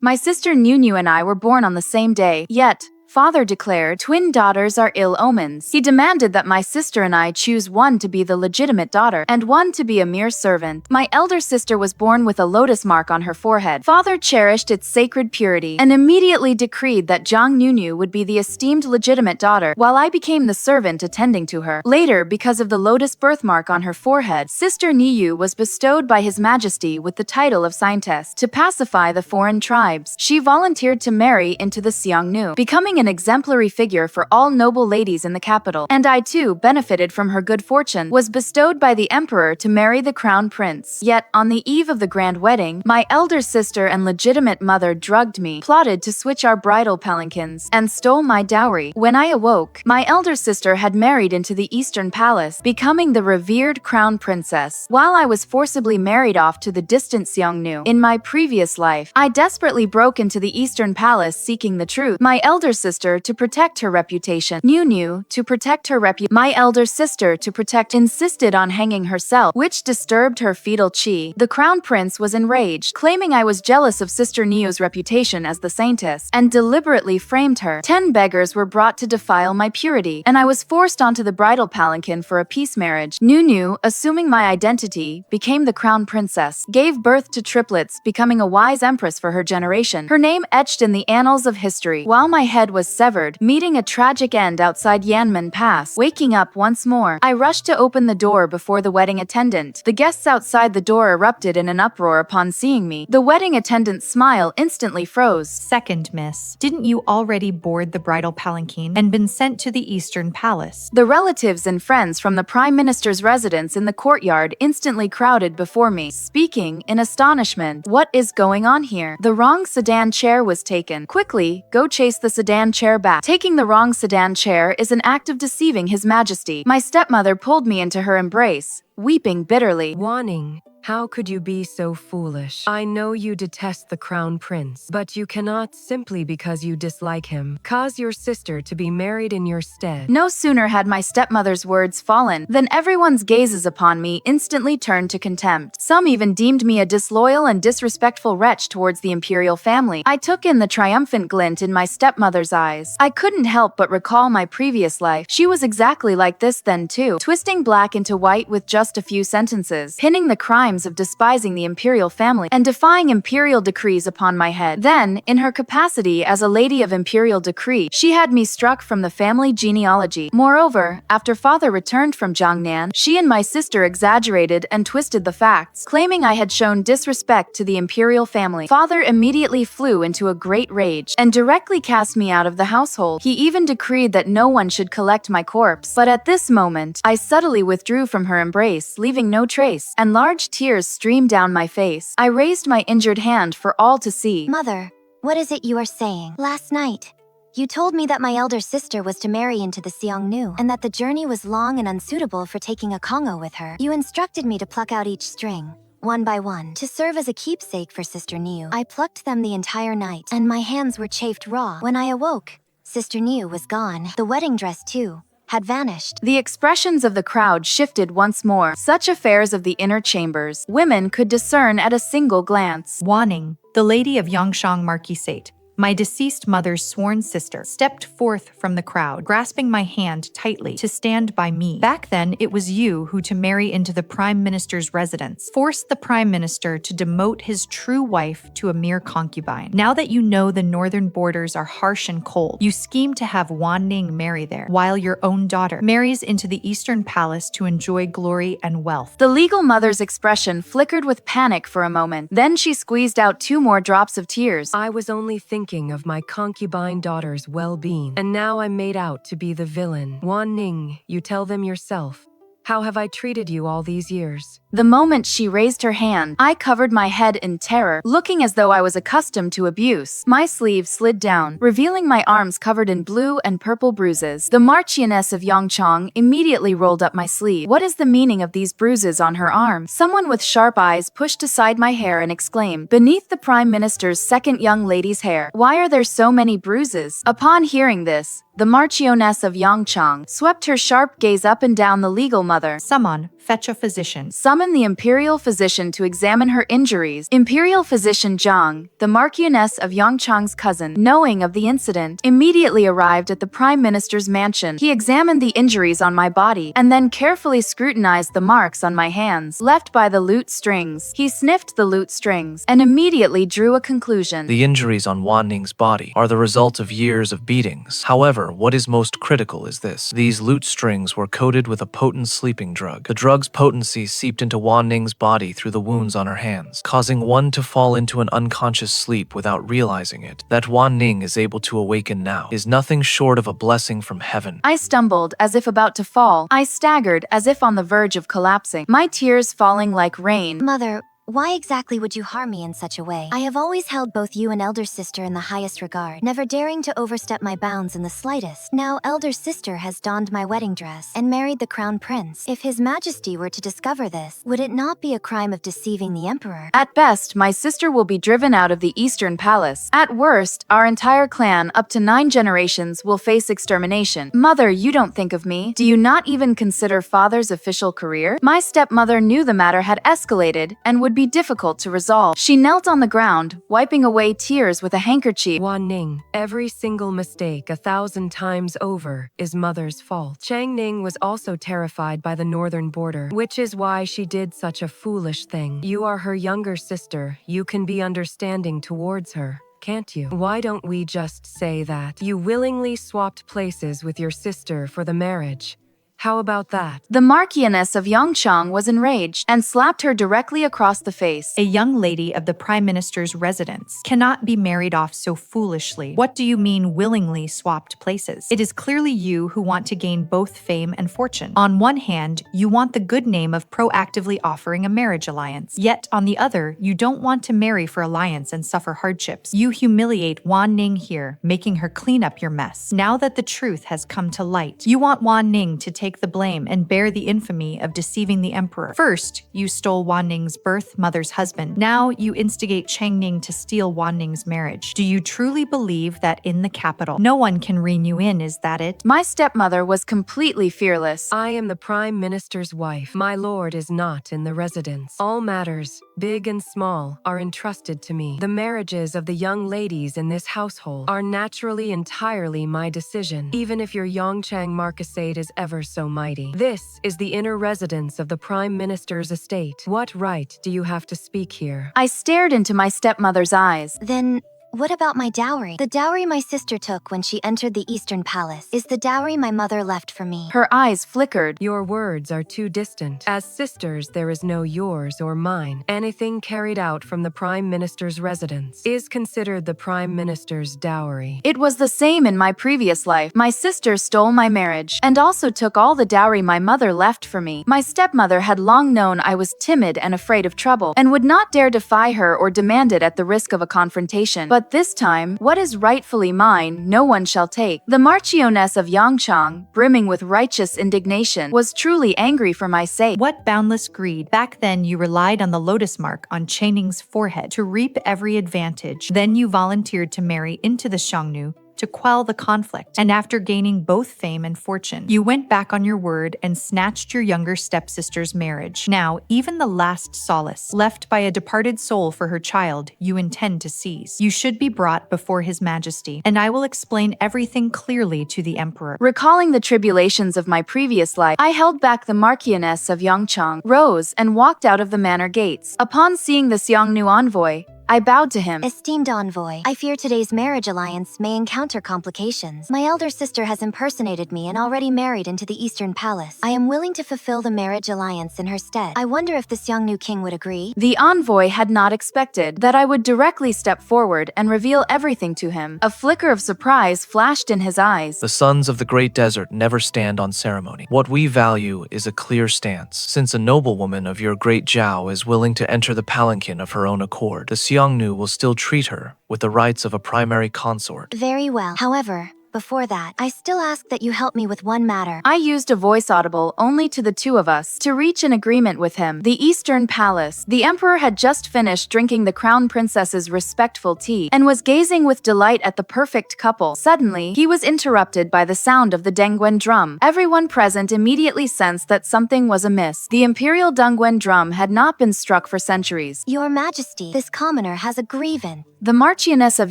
My sister Nunu and I were born on the same day, yet father declared twin daughters are ill omens. He demanded that my sister and I choose one to be the legitimate daughter and one to be a mere servant. My elder sister was born with a lotus mark on her forehead. Father cherished its sacred purity and immediately decreed that Jiang Wanning would be the esteemed legitimate daughter, while I became the servant attending to her. Later, because of the lotus birthmark on her forehead, Sister Niyu was bestowed by His Majesty with the title of Saintess to pacify the foreign tribes. She volunteered to marry into the Xiongnu, becoming an exemplary figure for all noble ladies in the capital, and I too benefited from her good fortune, was bestowed by the emperor to marry the crown prince. Yet, on the eve of the grand wedding, my elder sister and legitimate mother drugged me, plotted to switch our bridal palanquins, and stole my dowry. When I awoke, my elder sister had married into the Eastern Palace, becoming the revered crown princess, while I was forcibly married off to the distant Xiongnu. In my previous life, I desperately broke into the Eastern Palace seeking the truth. My elder sister to protect her reputation. Nunu to protect her My elder sister to protect insisted on hanging herself, which disturbed her fetal chi. The crown prince was enraged, claiming I was jealous of Sister Niu's reputation as the saintess, and deliberately framed her. 10 beggars were brought to defile my purity, and I was forced onto the bridal palanquin for a peace marriage. Nunu, assuming my identity, became the crown princess, gave birth to triplets, becoming a wise empress for her generation. Her name etched in the annals of history. While my head was severed, meeting a tragic end outside Yanmen Pass. Waking up once more, I rushed to open the door before the wedding attendant. The guests outside the door erupted in an uproar upon seeing me. The wedding attendant's smile instantly froze. Second, miss, didn't you already board the bridal palanquin and been sent to the Eastern Palace? The relatives and friends from the Prime Minister's residence in the courtyard instantly crowded before me, speaking in astonishment. What is going on here? The wrong sedan chair was taken. Quickly, go chase the sedan chair back. Taking the wrong sedan chair is an act of deceiving His Majesty. My stepmother pulled me into her embrace, weeping bitterly. Wanning, how could you be so foolish? I know you detest the crown prince, but you cannot, simply because you dislike him, cause your sister to be married in your stead. No sooner had my stepmother's words fallen than everyone's gazes upon me instantly turned to contempt. Some even deemed me a disloyal and disrespectful wretch towards the imperial family. I took in the triumphant glint in my stepmother's eyes. I couldn't help but recall my previous life. She was exactly like this then too, twisting black into white with just a few sentences, pinning the crimes of despising the imperial family and defying imperial decrees upon my head. Then, in her capacity as a lady of imperial decree, she had me struck from the family genealogy. Moreover, after father returned from Changning, she and my sister exaggerated and twisted the facts, claiming I had shown disrespect to the imperial family. Father immediately flew into a great rage and directly cast me out of the household. He even decreed that no one should collect my corpse. But at this moment, I subtly withdrew from her embrace, leaving no trace, and large tears streamed down my face. I raised my injured hand for all to see. Mother, what is it you are saying? Last night, you told me that my elder sister was to marry into the Xiongnu, and that the journey was long and unsuitable for taking a Kongo with her. You instructed me to pluck out each string, one by one, to serve as a keepsake for Sister Niu. I plucked them the entire night, and my hands were chafed raw. When I awoke, Sister Niu was gone. The wedding dress, too, had vanished. The expressions of the crowd shifted once more. Such affairs of the inner chambers, women could discern at a single glance. Wanning, the lady of Yangshang Marquisate, my deceased mother's sworn sister, stepped forth from the crowd, grasping my hand tightly to stand by me. Back then, it was you who, to marry into the Prime Minister's residence, forced the Prime Minister to demote his true wife to a mere concubine. Now that you know the northern borders are harsh and cold, you scheme to have Wanning marry there, while your own daughter marries into the Eastern Palace to enjoy glory and wealth. The legal mother's expression flickered with panic for a moment. Then she squeezed out 2 more drops of tears. I was only thinking of my concubine daughter's well-being, and now I'm made out to be the villain. Wanning, you tell them yourself. How have I treated you all these years? The moment she raised her hand, I covered my head in terror, looking as though I was accustomed to abuse. My sleeve slid down, revealing my arms covered in blue and purple bruises. The Marchioness of Yangchang immediately rolled up my sleeve. What is the meaning of these bruises on her arm? Someone with sharp eyes pushed aside my hair and exclaimed, "Beneath the Prime Minister's second young lady's hair, why are there so many bruises?" Upon hearing this, the Marchioness of Yangchang swept her sharp gaze up and down the legal mother. Summon, fetch a physician. Summon summoned the imperial physician to examine her injuries. Imperial physician Jiang, the Marchioness of Yongchang's cousin, knowing of the incident, immediately arrived at the prime minister's mansion. He examined the injuries on my body and then carefully scrutinized the marks on my hands left by the lute strings. He sniffed the lute strings and immediately drew a conclusion. The injuries on Wanning's body are the result of years of beatings. However, what is most critical is this. These lute strings were coated with a potent sleeping drug. The drug's potency seeped into Wanning's body through the wounds on her hands, causing one to fall into an unconscious sleep without realizing it. That Wanning is able to awaken now is nothing short of a blessing from heaven. I stumbled as if about to fall. I staggered as if on the verge of collapsing, my tears falling like rain. Mother, why exactly would you harm me in such a way? I have always held both you and elder sister in the highest regard, never daring to overstep my bounds in the slightest. Now elder sister has donned my wedding dress and married the crown prince. If his majesty were to discover this, would it not be a crime of deceiving the emperor? At best, my sister will be driven out of the eastern palace. At worst, our entire clan, up to 9 generations, will face extermination. Mother, you don't think of me. Do you not even consider father's official career? My stepmother knew the matter had escalated and would be difficult to resolve. She knelt on the ground, wiping away tears with a handkerchief. Wanning, every single mistake 1,000 times over is mother's fault. Changning was also terrified by the northern border, which is why she did such a foolish thing. You are her younger sister. You can be understanding towards her, can't you? Why don't we just say that you willingly swapped places with your sister for the marriage? How about that? The Marchioness of Yongchang was enraged and slapped her directly across the face. A young lady of the prime minister's residence cannot be married off so foolishly. What do you mean willingly swapped places? It is clearly you who want to gain both fame and fortune. On one hand, you want the good name of proactively offering a marriage alliance. Yet, on the other, you don't want to marry for alliance and suffer hardships. You humiliate Wanning here, making her clean up your mess. Now that the truth has come to light, you want Wanning to take the blame and bear the infamy of deceiving the emperor. First, you stole Wanning's birth mother's husband. Now you instigate Changning to steal Wanning's marriage. Do you truly believe that in the capital, no one can rein you in? Is that it? My stepmother was completely fearless. I am the prime minister's wife. My lord is not in the residence. All matters, big and small, are entrusted to me. The marriages of the young ladies in this household are naturally entirely my decision, even if your Yongchang Marquisate is ever so mighty. This is the inner residence of the prime minister's estate. What right do you have to speak here? I stared into my stepmother's eyes. Then, what about my dowry? The dowry my sister took when she entered the Eastern Palace is the dowry my mother left for me. Her eyes flickered. Your words are too distant. As sisters, there is no yours or mine. Anything carried out from the prime minister's residence is considered the prime minister's dowry. It was the same in my previous life. My sister stole my marriage and also took all the dowry my mother left for me. My stepmother had long known I was timid and afraid of trouble and would not dare defy her or demand it at the risk of a confrontation. But this time, what is rightfully mine, no one shall take. The Marchioness of Yongchang, brimming with righteous indignation, was truly angry for my sake. What boundless greed! Back then, you relied on the lotus mark on Changning's forehead to reap every advantage. Then you volunteered to marry into the Xiongnu to quell the conflict. And after gaining both fame and fortune, you went back on your word and snatched your younger stepsister's marriage. Now, even the last solace left by a departed soul for her child, you intend to seize. You should be brought before His Majesty, and I will explain everything clearly to the emperor. Recalling the tribulations of my previous life, I held back the Marchioness of Yongchang, rose, and walked out of the manor gates. Upon seeing the Xiongnu envoy, I bowed to him. Esteemed envoy, I fear today's marriage alliance may encounter complications. My elder sister has impersonated me and already married into the Eastern Palace. I am willing to fulfill the marriage alliance in her stead. I wonder if the Xiongnu King would agree? The envoy had not expected that I would directly step forward and reveal everything to him. A flicker of surprise flashed in his eyes. The sons of the great desert never stand on ceremony. What we value is a clear stance. Since a noblewoman of your great Zhao is willing to enter the palanquin of her own accord, the Xiongnu will still treat her with the rights of a primary consort. Very well. However, Before that, I still ask that you help me with one matter. I used a voice audible only to the two of us to reach an agreement with him. The Eastern Palace. The Emperor had just finished drinking the Crown Princess's respectful tea and was gazing with delight at the perfect couple. Suddenly, he was interrupted by the sound of the Dengguan drum. Everyone present immediately sensed that something was amiss. The Imperial Dengguan drum had not been struck for centuries. Your Majesty, this commoner has a grievance. The Marchioness of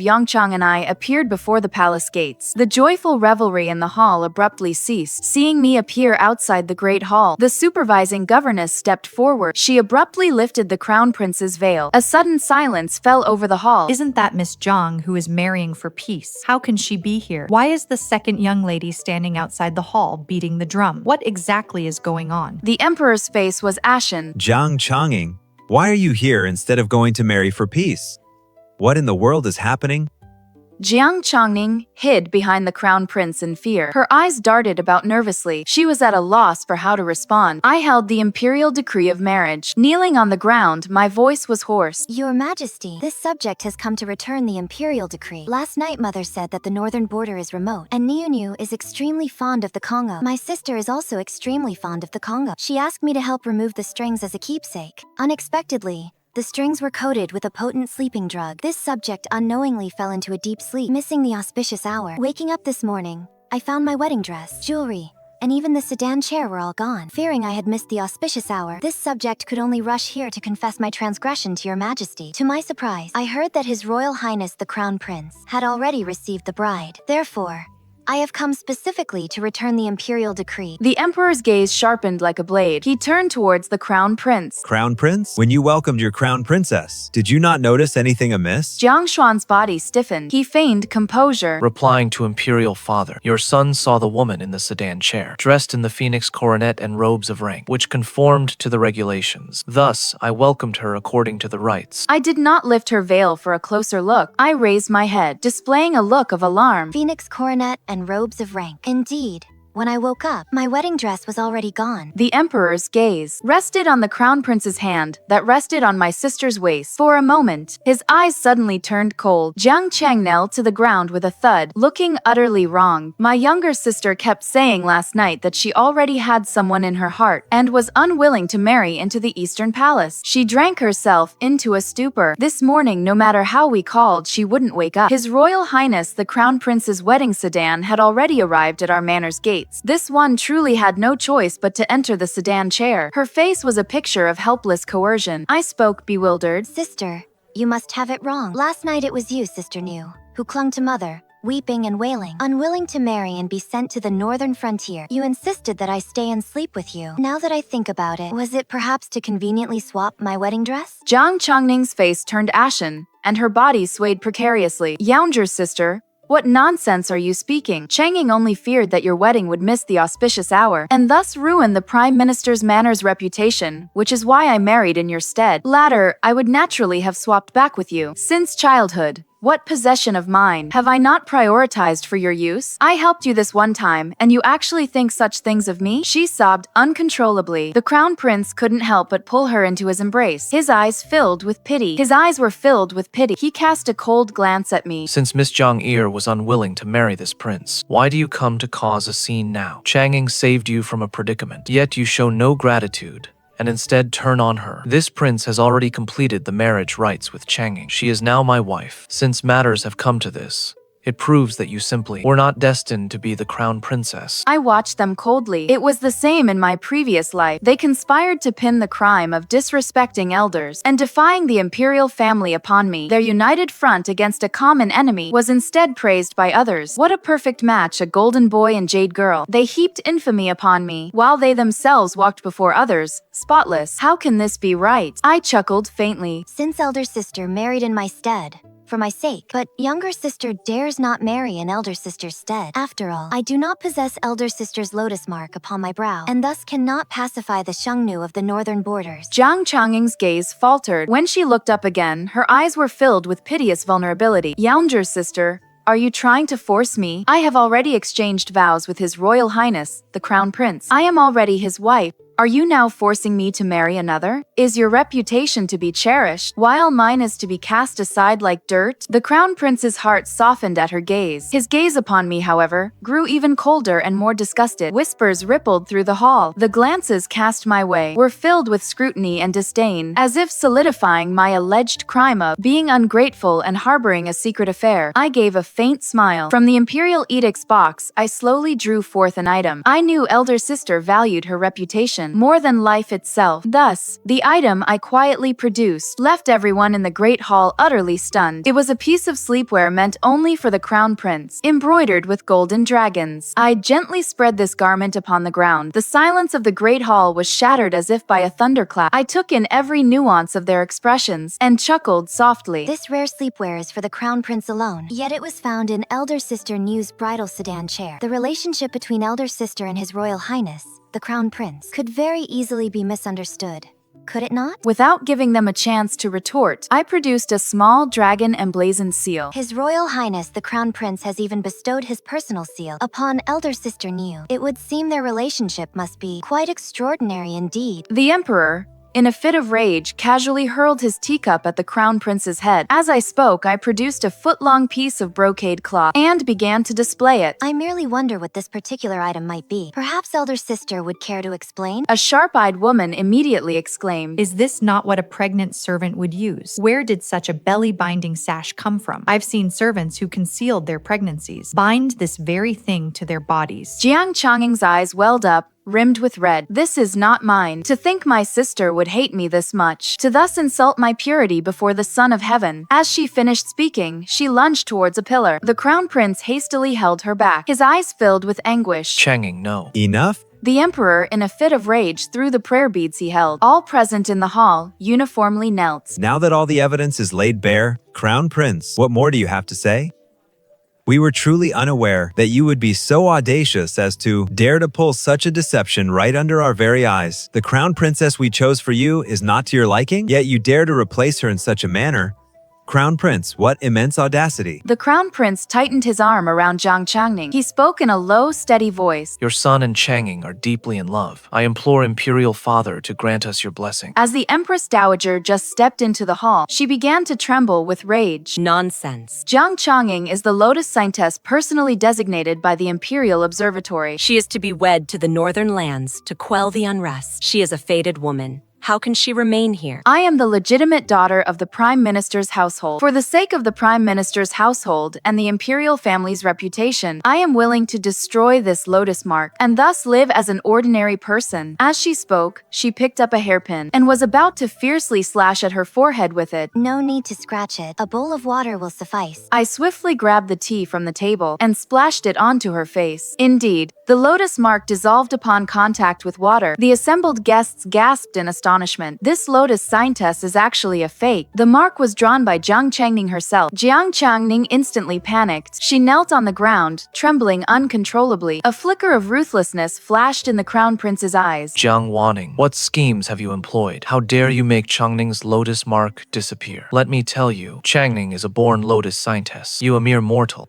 Yongchang and I appeared before the palace gates. The joyful revelry in the hall abruptly ceased. Seeing me appear outside the great hall, the supervising governess stepped forward. She abruptly lifted the crown prince's veil. A sudden silence fell over the hall. Isn't that Miss Jiang who is marrying for peace? How can she be here? Why is the second young lady standing outside the hall beating the drum? What exactly is going on? The emperor's face was ashen. Changning, why are you here instead of going to marry for peace? What in the world is happening? Changning hid behind the crown prince in fear. Her eyes darted about nervously. She was at a loss for how to respond. I held the imperial decree of marriage. Kneeling on the ground, my voice was hoarse. Your Majesty, this subject has come to return the imperial decree. Last night, Mother said that the northern border is remote, and Xiongnu is extremely fond of the Congo. My sister is also extremely fond of the Congo. She asked me to help remove the strings as a keepsake. Unexpectedly, the strings were coated with a potent sleeping drug. This subject unknowingly fell into a deep sleep, missing the auspicious hour. Waking up this morning, I found my wedding dress, jewelry, and even the sedan chair were all gone. Fearing I had missed the auspicious hour, this subject could only rush here to confess my transgression to your Majesty. To my surprise, I heard that His Royal Highness the Crown Prince had already received the bride. Therefore, I have come specifically to return the imperial decree. The emperor's gaze sharpened like a blade. He turned towards the crown prince. Crown Prince? When you welcomed your crown princess, did you not notice anything amiss? Jiang Xuan's body stiffened. He feigned composure. Replying to imperial father, your son saw the woman in the sedan chair, dressed in the phoenix coronet and robes of rank, which conformed to the regulations. Thus, I welcomed her according to the rites. I did not lift her veil for a closer look. I raised my head, displaying a look of alarm. Phoenix coronet and robes of rank. Indeed, when I woke up, my wedding dress was already gone. The emperor's gaze rested on the crown prince's hand that rested on my sister's waist. For a moment, his eyes suddenly turned cold. Jiang Chang knelt to the ground with a thud, looking utterly wrong. My younger sister kept saying last night that she already had someone in her heart and was unwilling to marry into the Eastern Palace. She drank herself into a stupor. This morning, no matter how we called, she wouldn't wake up. His Royal Highness the Crown Prince's wedding sedan had already arrived at our manor's gate. This one truly had no choice but to enter the sedan chair. Her face was a picture of helpless coercion. I spoke bewildered. Sister, you must have it wrong. Last night it was you, Sister New, who clung to Mother, weeping and wailing. Unwilling to marry and be sent to the northern frontier, you insisted that I stay and sleep with you. Now that I think about it, was it perhaps to conveniently swap my wedding dress? Jiang Changning's face turned ashen, and her body swayed precariously. Yaounger's sister, what nonsense are you speaking? Changning only feared that your wedding would miss the auspicious hour, and thus ruin the Prime Minister's manor's reputation, which is why I married in your stead. Latter, I would naturally have swapped back with you. Since childhood, what possession of mine have I not prioritized for your use? I helped you this one time, and you actually think such things of me? She sobbed uncontrollably. The crown prince couldn't help but pull her into his embrace. His eyes filled with pity. His eyes were filled with pity. He cast a cold glance at me. Since Miss Jiang was unwilling to marry this prince, why do you come to cause a scene now? Changning saved you from a predicament, yet you show no gratitude and instead turn on her. This prince has already completed the marriage rites with Changning. She is now my wife. Since matters have come to this, it proves that you simply were not destined to be the crown princess. I watched them coldly. It was the same in my previous life. They conspired to pin the crime of disrespecting elders and defying the imperial family upon me. Their united front against a common enemy was instead praised by others. What a perfect match, a golden boy and jade girl. They heaped infamy upon me, while they themselves walked before others, spotless. How can this be right? I chuckled faintly. Since elder sister married in my stead, for my sake, but younger sister dares not marry in elder sister's stead. After all, I do not possess elder sister's lotus mark upon my brow, and thus cannot pacify the Xiongnu of the northern borders. Jiang Changning's gaze faltered. When she looked up again, her eyes were filled with piteous vulnerability. Yaounger's sister, are you trying to force me? I have already exchanged vows with His Royal Highness, the Crown Prince. I am already his wife. Are you now forcing me to marry another? Is your reputation to be cherished, while mine is to be cast aside like dirt? The crown prince's heart softened at her gaze. His gaze upon me, however, grew even colder and more disgusted. Whispers rippled through the hall. The glances cast my way were filled with scrutiny and disdain, as if solidifying my alleged crime of being ungrateful and harboring a secret affair. I gave a faint smile. From the imperial edicts box, I slowly drew forth an item. I knew elder sister valued her reputation more than life itself. Thus, the item I quietly produced left everyone in the great hall utterly stunned. It was a piece of sleepwear meant only for the crown prince, embroidered with golden dragons. I gently spread this garment upon the ground. The silence of the great hall was shattered as if by a thunderclap. I took in every nuance of their expressions and chuckled softly. This rare sleepwear is for the crown prince alone, yet it was found in elder sister Niu's bridal sedan chair. The relationship between elder sister and his royal highness, the crown prince, could very easily be misunderstood. Could it not? Without giving them a chance to retort, I produced a small dragon emblazoned seal. His royal highness the crown prince has even bestowed his personal seal upon elder sister Niu. It would seem their relationship must be quite extraordinary indeed. The emperor, in a fit of rage, casually hurled his teacup at the crown prince's head. As I spoke, I produced a foot-long piece of brocade cloth and began to display it. I merely wonder what this particular item might be. Perhaps elder sister would care to explain? A sharp-eyed woman immediately exclaimed, Is this not what a pregnant servant would use? Where did such a belly-binding sash come from? I've seen servants who concealed their pregnancies bind this very thing to their bodies. Jiang Changing's eyes welled up, rimmed with red. This is not mine. To think my sister would hate me this much. To thus insult my purity before the Son of Heaven. As she finished speaking, she lunged towards a pillar. The crown prince hastily held her back, his eyes filled with anguish. Changning, no. Enough? The emperor, in a fit of rage, threw the prayer beads he held. All present in the hall uniformly knelt. Now that all the evidence is laid bare, Crown Prince, what more do you have to say? We were truly unaware that you would be so audacious as to dare to pull such a deception right under our very eyes. The crown princess we chose for you is not to your liking, yet you dare to replace her in such a manner. Crown Prince, what immense audacity. The crown prince tightened his arm around Jiang Changning. He spoke in a low, steady voice. Your son and Changning are deeply in love. I implore Imperial Father to grant us your blessing. As the Empress Dowager just stepped into the hall, she began to tremble with rage. Nonsense. Jiang Changning is the Lotus Saintess personally designated by the Imperial Observatory. She is to be wed to the northern lands to quell the unrest. She is a fated woman. How can she remain here? I am the legitimate daughter of the Prime Minister's household. For the sake of the Prime Minister's household and the imperial family's reputation, I am willing to destroy this lotus mark and thus live as an ordinary person. As she spoke, she picked up a hairpin and was about to fiercely slash at her forehead with it. No need to scratch it. A bowl of water will suffice. I swiftly grabbed the tea from the table and splashed it onto her face. Indeed, the lotus mark dissolved upon contact with water. The assembled guests gasped in astonishment. This Lotus Saintess is actually a fake. The mark was drawn by Jiang Changning herself. Jiang Changning instantly panicked. She knelt on the ground, trembling uncontrollably. A flicker of ruthlessness flashed in the crown prince's eyes. Jiang Wanning, what schemes have you employed? How dare you make Changning's lotus mark disappear? Let me tell you, Changning is a born Lotus Saintess. You, a mere mortal,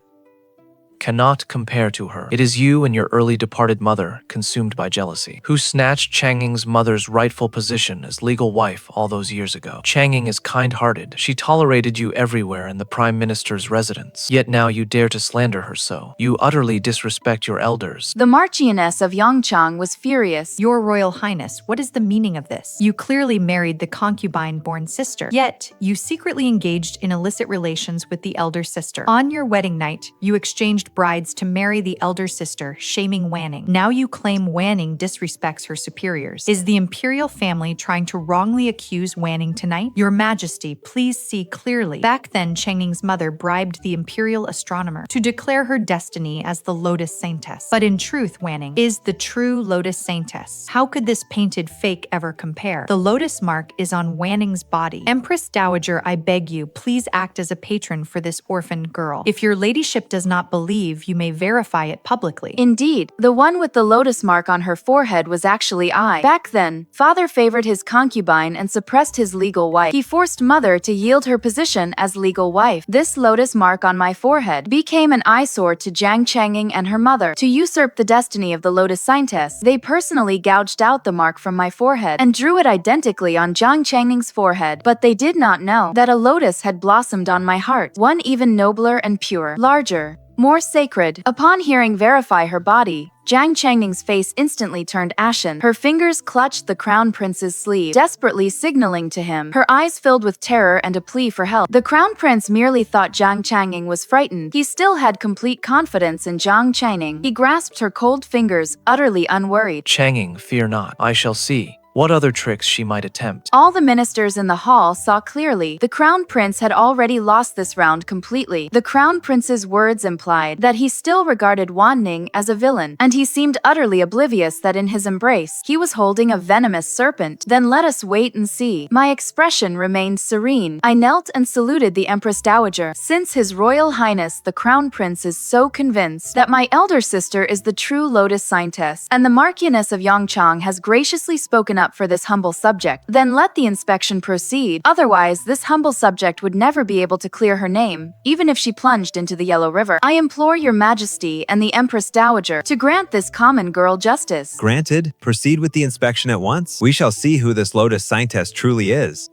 cannot compare to her. It is you and your early departed mother, consumed by jealousy, who snatched Changning's mother's rightful position as legal wife all those years ago. Changning is kind-hearted. She tolerated you everywhere in the Prime Minister's residence. Yet now you dare to slander her so. You utterly disrespect your elders. The Marchioness of Yongchang was furious. Your Royal Highness, what is the meaning of this? You clearly married the concubine-born sister. Yet, you secretly engaged in illicit relations with the elder sister. On your wedding night, you exchanged brides to marry the elder sister, Xiongnu Wanning. Now you claim Wanning disrespects her superiors. Is the imperial family trying to wrongly accuse Wanning tonight? Your Majesty, please see clearly. Back then, Changning's mother bribed the imperial astronomer to declare her destiny as the Lotus Saintess. But in truth, Wanning is the true Lotus Saintess. How could this painted fake ever compare? The lotus mark is on Wanning's body. Empress Dowager, I beg you, please act as a patron for this orphaned girl. If your ladyship does not believe believe you may verify it publicly. Indeed, the one with the lotus mark on her forehead was actually I. Back then, father favored his concubine and suppressed his legal wife. He forced mother to yield her position as legal wife. This lotus mark on my forehead became an eyesore to Changning and her mother. To usurp the destiny of the Lotus Saintess, they personally gouged out the mark from my forehead and drew it identically on Changning's forehead. But they did not know that a lotus had blossomed on my heart, one even nobler and pure, larger, more sacred. Upon hearing verify her body, Changning's face instantly turned ashen. Her fingers clutched the crown prince's sleeve, desperately signaling to him. Her eyes filled with terror and a plea for help. The crown prince merely thought Changning was frightened. He still had complete confidence in Changning. He grasped her cold fingers, utterly unworried. Changning, fear not. I shall see what other tricks she might attempt. All the ministers in the hall saw clearly. The crown prince had already lost this round completely. The crown prince's words implied that he still regarded Wanning as a villain, and he seemed utterly oblivious that in his embrace, he was holding a venomous serpent. Then let us wait and see. My expression remained serene. I knelt and saluted the Empress Dowager. Since His Royal Highness the Crown Prince is so convinced that my elder sister is the true Lotus Saintess, and the Marchioness of Yongchang has graciously spoken up for this humble subject, then let the inspection proceed. Otherwise, this humble subject would never be able to clear her name, even if she plunged into the Yellow River. I implore your majesty and the Empress Dowager to grant this common girl justice. Granted, proceed with the inspection at once. We shall see who this Lotus Saintess truly is.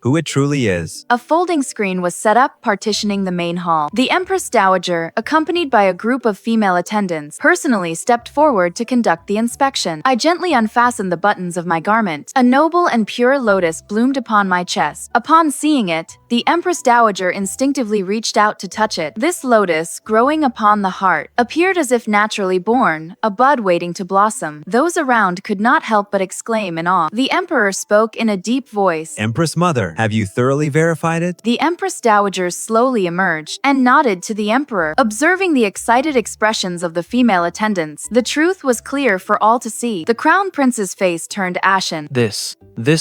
Who it truly is. A folding screen was set up, partitioning the main hall. The Empress Dowager, accompanied by a group of female attendants, personally stepped forward to conduct the inspection. I gently unfastened the buttons of my garment. A noble and pure lotus bloomed upon my chest. Upon seeing it, the Empress Dowager instinctively reached out to touch it. This lotus, growing upon the heart, appeared as if naturally born, a bud waiting to blossom. Those around could not help but exclaim in awe. The Emperor spoke in a deep voice. Empress Mother, have you thoroughly verified it? The Empress Dowager slowly emerged and nodded to the Emperor, observing the excited expressions of the female attendants. The truth was clear for all to see. The Crown Prince's face turned ashen. This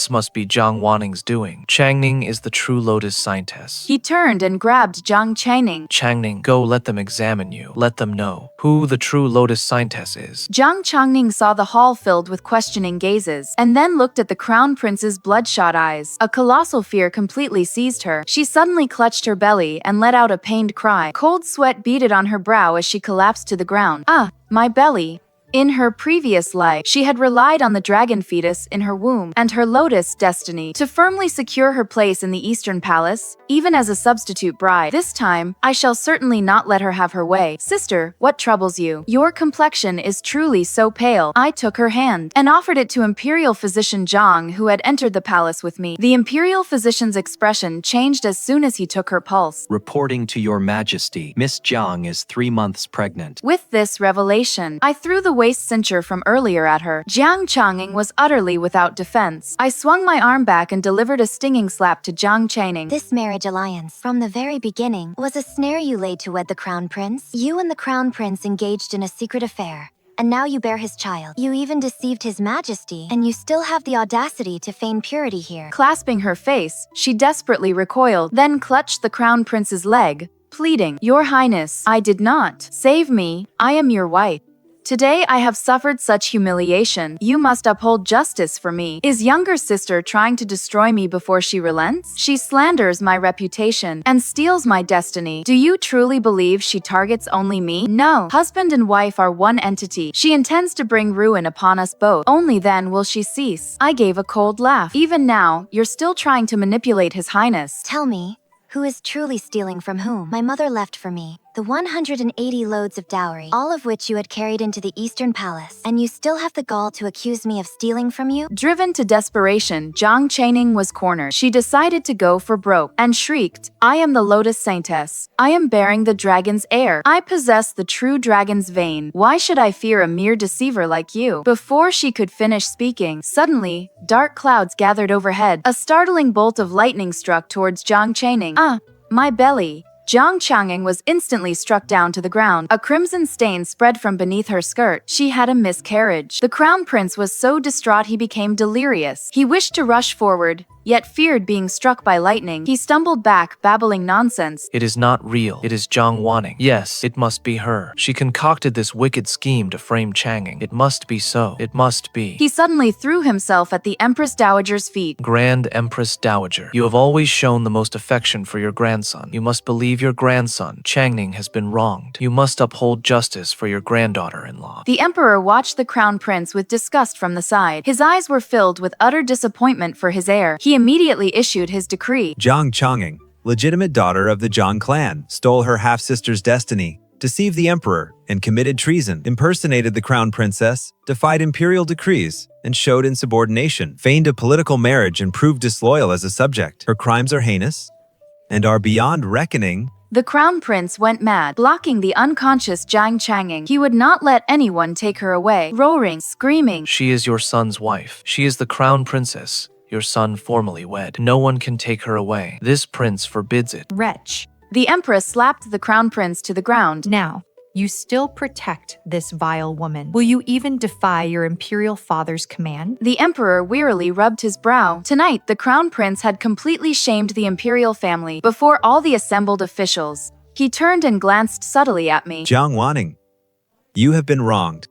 must be Jiang Wanning's doing. Changning is the true Lotus Saintess. He turned and grabbed Changning. Changning, go let them examine you. Let them know who the true Lotus Saintess is. Changning saw the hall filled with questioning gazes, and then looked at the Crown Prince's bloodshot eyes. A colossal fear completely seized her. She suddenly clutched her belly and let out a pained cry. Cold sweat beaded on her brow as she collapsed to the ground. Ah, my belly. In her previous life, she had relied on the dragon fetus in her womb and her lotus destiny to firmly secure her place in the Eastern Palace, even as a substitute bride. This time, I shall certainly not let her have her way. Sister, what troubles you? Your complexion is truly so pale. I took her hand and offered it to Imperial Physician Jiang, who had entered the palace with me. The Imperial Physician's expression changed as soon as he took her pulse. Reporting to your majesty, Miss Jiang is 3 months pregnant. With this revelation, I threw the waist cincher from earlier at her. Changning was utterly without defense. I swung my arm back and delivered a stinging slap to Changning. This marriage alliance, from the very beginning, was a snare you laid to wed the Crown Prince. You and the Crown Prince engaged in a secret affair, and now you bear his child. You even deceived his majesty, and you still have the audacity to feign purity here. Clasping her face, she desperately recoiled, then clutched the Crown Prince's leg, pleading, "Your Highness, I did not. Save me, I am your wife. Today I have suffered such humiliation. You must uphold justice for me. Is younger sister trying to destroy me before she relents? She slanders my reputation and steals my destiny. Do you truly believe she targets only me? No. Husband and wife are one entity. She intends to bring ruin upon us both. Only then will she cease." I gave a cold laugh. Even now, you're still trying to manipulate His Highness. Tell me, who is truly stealing from whom? My mother left for me the 180 loads of dowry, all of which you had carried into the Eastern Palace, and you still have the gall to accuse me of stealing from you? Driven to desperation, Changning was cornered. She decided to go for broke and shrieked, "I am the Lotus Saintess. I am bearing the dragon's heir. I possess the true dragon's vein. Why should I fear a mere deceiver like you?" Before she could finish speaking, suddenly, dark clouds gathered overhead. A startling bolt of lightning struck towards Changning. "Ah, my belly." Changning was instantly struck down to the ground. A crimson stain spread from beneath her skirt. She had a miscarriage. The Crown Prince was so distraught he became delirious. He wished to rush forward, yet feared being struck by lightning. He stumbled back, babbling nonsense. It is not real. It is Jiang Wanning. Yes, it must be her. She concocted this wicked scheme to frame Changning. It must be so. It must be. He suddenly threw himself at the Empress Dowager's feet. Grand Empress Dowager, you have always shown the most affection for your grandson. You must believe your grandson, Changning, has been wronged. You must uphold justice for your granddaughter-in-law. The emperor watched the crown prince with disgust from the side. His eyes were filled with utter disappointment for his heir. He immediately issued his decree. Jiang Changning, legitimate daughter of the Jiang clan, stole her half-sister's destiny, deceived the emperor, and committed treason, impersonated the crown princess, defied imperial decrees, and showed insubordination, feigned a political marriage and proved disloyal as a subject. Her crimes are heinous and are beyond reckoning. The crown prince went mad, blocking the unconscious Jiang Changning. He would not let anyone take her away, roaring, screaming. She is your son's wife. She is the crown princess, your son formerly wed. No one can take her away. This prince forbids it. Wretch. The empress slapped the crown prince to the ground. Now, you still protect this vile woman. Will you even defy your imperial father's command? The emperor wearily rubbed his brow. Tonight, the crown prince had completely shamed the imperial family before all the assembled officials. He turned and glanced subtly at me. Jiang Wanning, you have been wronged.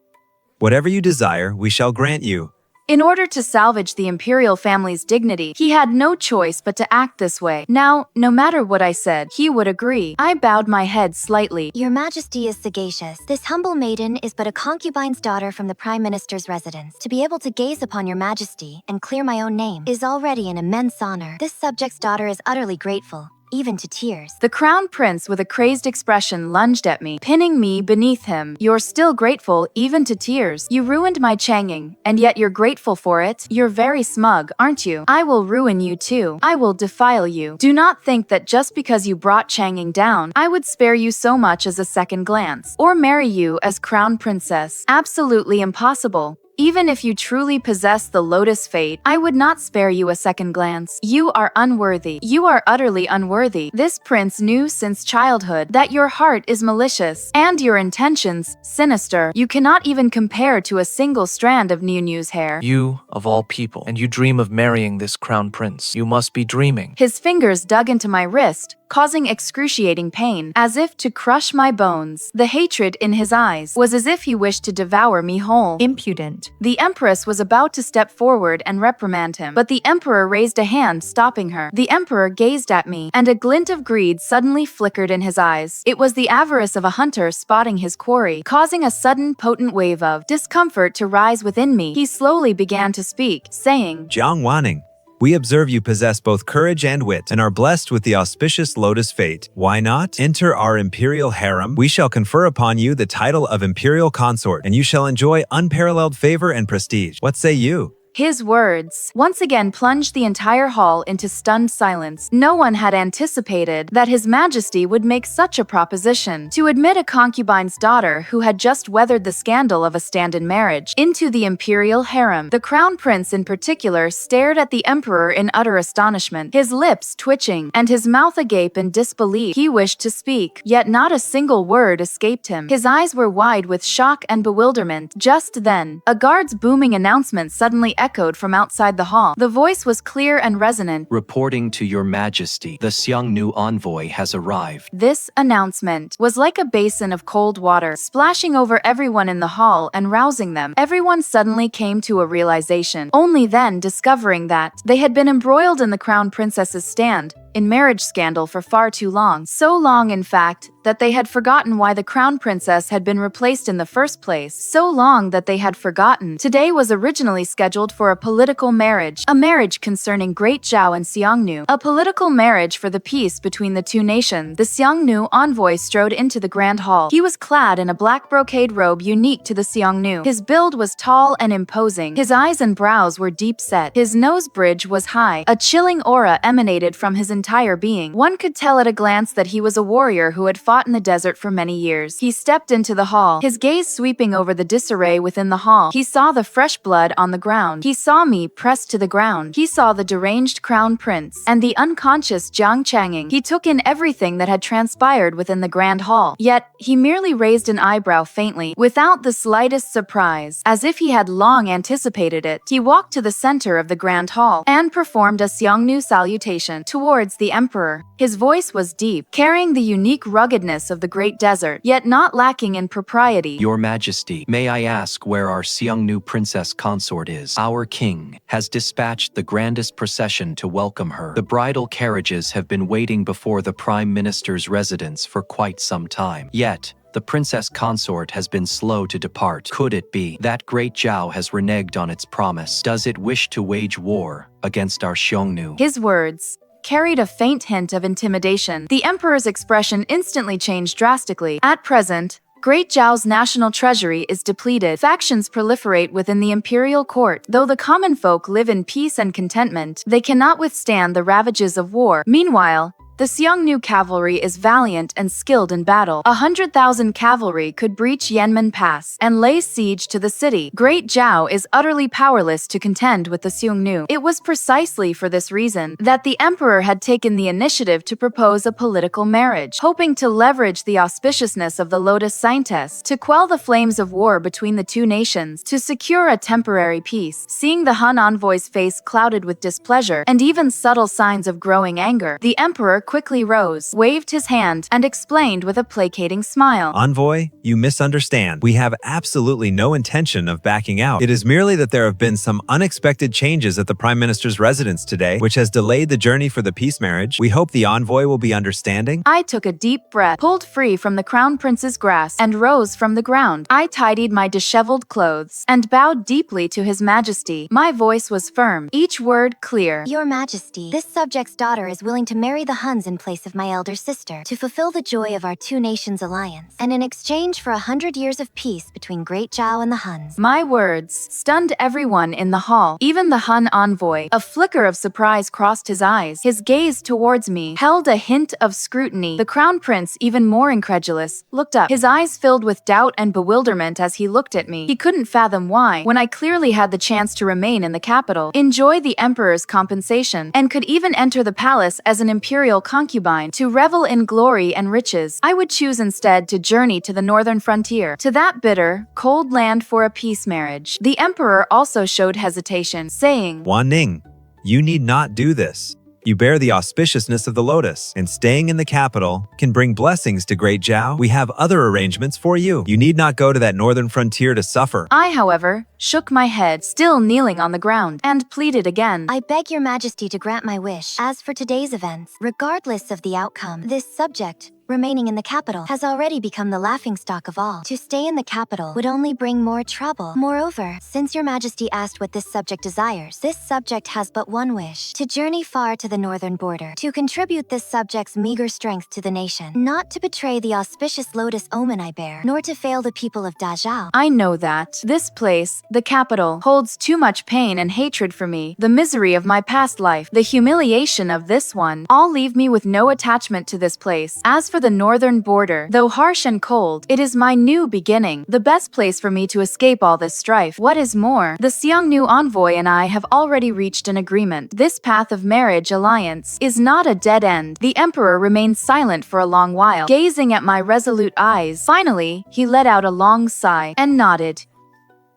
Whatever you desire, we shall grant you. In order to salvage the imperial family's dignity, he had no choice but to act this way. Now, no matter what I said, he would agree. I bowed my head slightly. Your Majesty is sagacious. This humble maiden is but a concubine's daughter from the Prime Minister's residence. To be able to gaze upon your Majesty and clear my own name is already an immense honor. This subject's daughter is utterly grateful, even to tears. The crown prince with a crazed expression lunged at me, pinning me beneath him. You're still grateful, even to tears. You ruined my Changning, and yet you're grateful for it? You're very smug, aren't you? I will ruin you too. I will defile you. Do not think that just because you brought Changning down, I would spare you so much as a second glance, or marry you as crown princess. Absolutely impossible. Even if you truly possess the Lotus Fate, I would not spare you a second glance. You are unworthy. You are utterly unworthy. This prince knew since childhood that your heart is malicious, and your intentions sinister. You cannot even compare to a single strand of Xiongnu's hair. You, of all people, and you dream of marrying this crown prince. You must be dreaming. His fingers dug into my wrist, causing excruciating pain, as if to crush my bones. The hatred in his eyes was as if he wished to devour me whole. Impudent. The empress was about to step forward and reprimand him, but the emperor raised a hand, stopping her. The emperor gazed at me, and a glint of greed suddenly flickered in his eyes. It was the avarice of a hunter spotting his quarry, causing a sudden potent wave of discomfort to rise within me. He slowly began to speak, saying, Jiang Wanning, we observe you possess both courage and wit, and are blessed with the auspicious Lotus Fate. Why not? Enter our imperial harem. We shall confer upon you the title of imperial consort, and you shall enjoy unparalleled favor and prestige. What say you? His words once again plunged the entire hall into stunned silence. No one had anticipated that His Majesty would make such a proposition. To admit a concubine's daughter who had just weathered the scandal of a stand-in marriage into the imperial harem. The crown prince in particular stared at the emperor in utter astonishment, his lips twitching and his mouth agape in disbelief. He wished to speak, yet not a single word escaped him. His eyes were wide with shock and bewilderment. Just then, a guard's booming announcement suddenly echoed from outside the hall. The voice was clear and resonant. Reporting to your majesty, the Xiongnu envoy has arrived. This announcement was like a basin of cold water, splashing over everyone in the hall and rousing them. Everyone suddenly came to a realization, only then discovering that they had been embroiled in the crown princess's stand in marriage scandal for far too long. So long, in fact, that they had forgotten why the crown princess had been replaced in the first place. So long that they had forgotten today was originally scheduled for a political marriage, a marriage concerning Great Zhao and Xiongnu, a political marriage for the peace between the two nations. The Xiongnu envoy strode into the grand hall. He was clad in a black brocade robe unique to the Xiongnu. His build was tall and imposing. His eyes and brows were deep set. His nose bridge was high. A chilling aura emanated from his entire being. One could tell at a glance that he was a warrior who had fought fought in the desert for many years. He stepped into the hall, his gaze sweeping over the disarray within the hall. He saw the fresh blood on the ground. He saw me pressed to the ground. He saw the deranged crown prince and the unconscious Jiang Changning. He took in everything that had transpired within the grand hall. Yet, he merely raised an eyebrow faintly, without the slightest surprise, as if he had long anticipated it. He walked to the center of the grand hall and performed a Xiongnu salutation towards the emperor. His voice was deep, carrying the unique ruggedness of the great desert, yet not lacking in propriety. Your Majesty, may I ask where our Xiongnu princess consort is? Our king has dispatched the grandest procession to welcome her. The bridal carriages have been waiting before the Prime Minister's residence for quite some time. Yet, the princess consort has been slow to depart. Could it be that great Zhao has reneged on its promise? Does it wish to wage war against our Xiongnu? His words carried a faint hint of intimidation. The emperor's expression instantly changed drastically. At present, Great Zhao's national treasury is depleted. Factions proliferate within the imperial court. Though the common folk live in peace and contentment, they cannot withstand the ravages of war. Meanwhile, the Xiongnu cavalry is valiant and skilled in battle. 100,000 cavalry could breach Yanmen Pass and lay siege to the city. Great Zhao is utterly powerless to contend with the Xiongnu. It was precisely for this reason that the emperor had taken the initiative to propose a political marriage, hoping to leverage the auspiciousness of the Lotus Saintess to quell the flames of war between the two nations, to secure a temporary peace. Seeing the Han envoy's face clouded with displeasure and even subtle signs of growing anger, the emperor quickly rose, waved his hand, and explained with a placating smile. Envoy, you misunderstand. We have absolutely no intention of backing out. It is merely that there have been some unexpected changes at the Prime Minister's residence today, which has delayed the journey for the peace marriage. We hope the envoy will be understanding. I took a deep breath, pulled free from the crown prince's grasp, and rose from the ground. I tidied my disheveled clothes and bowed deeply to His Majesty. My voice was firm, each word clear. Your Majesty, this subject's daughter is willing to marry the Huns in place of my elder sister, to fulfill the joy of our two nations' alliance, and in exchange for 100 years of peace between Great Zhao and the Huns. My words stunned everyone in the hall, even the Hun envoy. A flicker of surprise crossed his eyes. His gaze towards me held a hint of scrutiny. The crown prince, even more incredulous, looked up. His eyes filled with doubt and bewilderment as he looked at me. He couldn't fathom why, when I clearly had the chance to remain in the capital, enjoy the emperor's compensation, and could even enter the palace as an imperial concubine to revel in glory and riches, I would choose instead to journey to the northern frontier, to that bitter, cold land for a peace marriage. The emperor also showed hesitation, saying, Wanning, you need not do this. You bear the auspiciousness of the lotus, and staying in the capital can bring blessings to Great Zhao. We have other arrangements for you. You need not go to that northern frontier to suffer. I, however, shook my head, still kneeling on the ground, and pleaded again. I beg your Majesty to grant my wish. As for today's events, regardless of the outcome, this subject, remaining in the capital, has already become the laughingstock of all. To stay in the capital would only bring more trouble. Moreover, since your Majesty asked what this subject desires, this subject has but one wish: to journey far to the northern border, to contribute this subject's meager strength to the nation, not to betray the auspicious lotus omen I bear, nor to fail the people of Dazhao. I know that this place, the capital, holds too much pain and hatred for me. The misery of my past life, the humiliation of this one, all leave me with no attachment to this place. As for the northern border, though harsh and cold, it is my new beginning, the best place for me to escape all this strife. What is more, the Xiongnu envoy and I have already reached an agreement. This path of marriage alliance is not a dead end. The emperor remained silent for a long while, gazing at my resolute eyes. Finally, he let out a long sigh and nodded.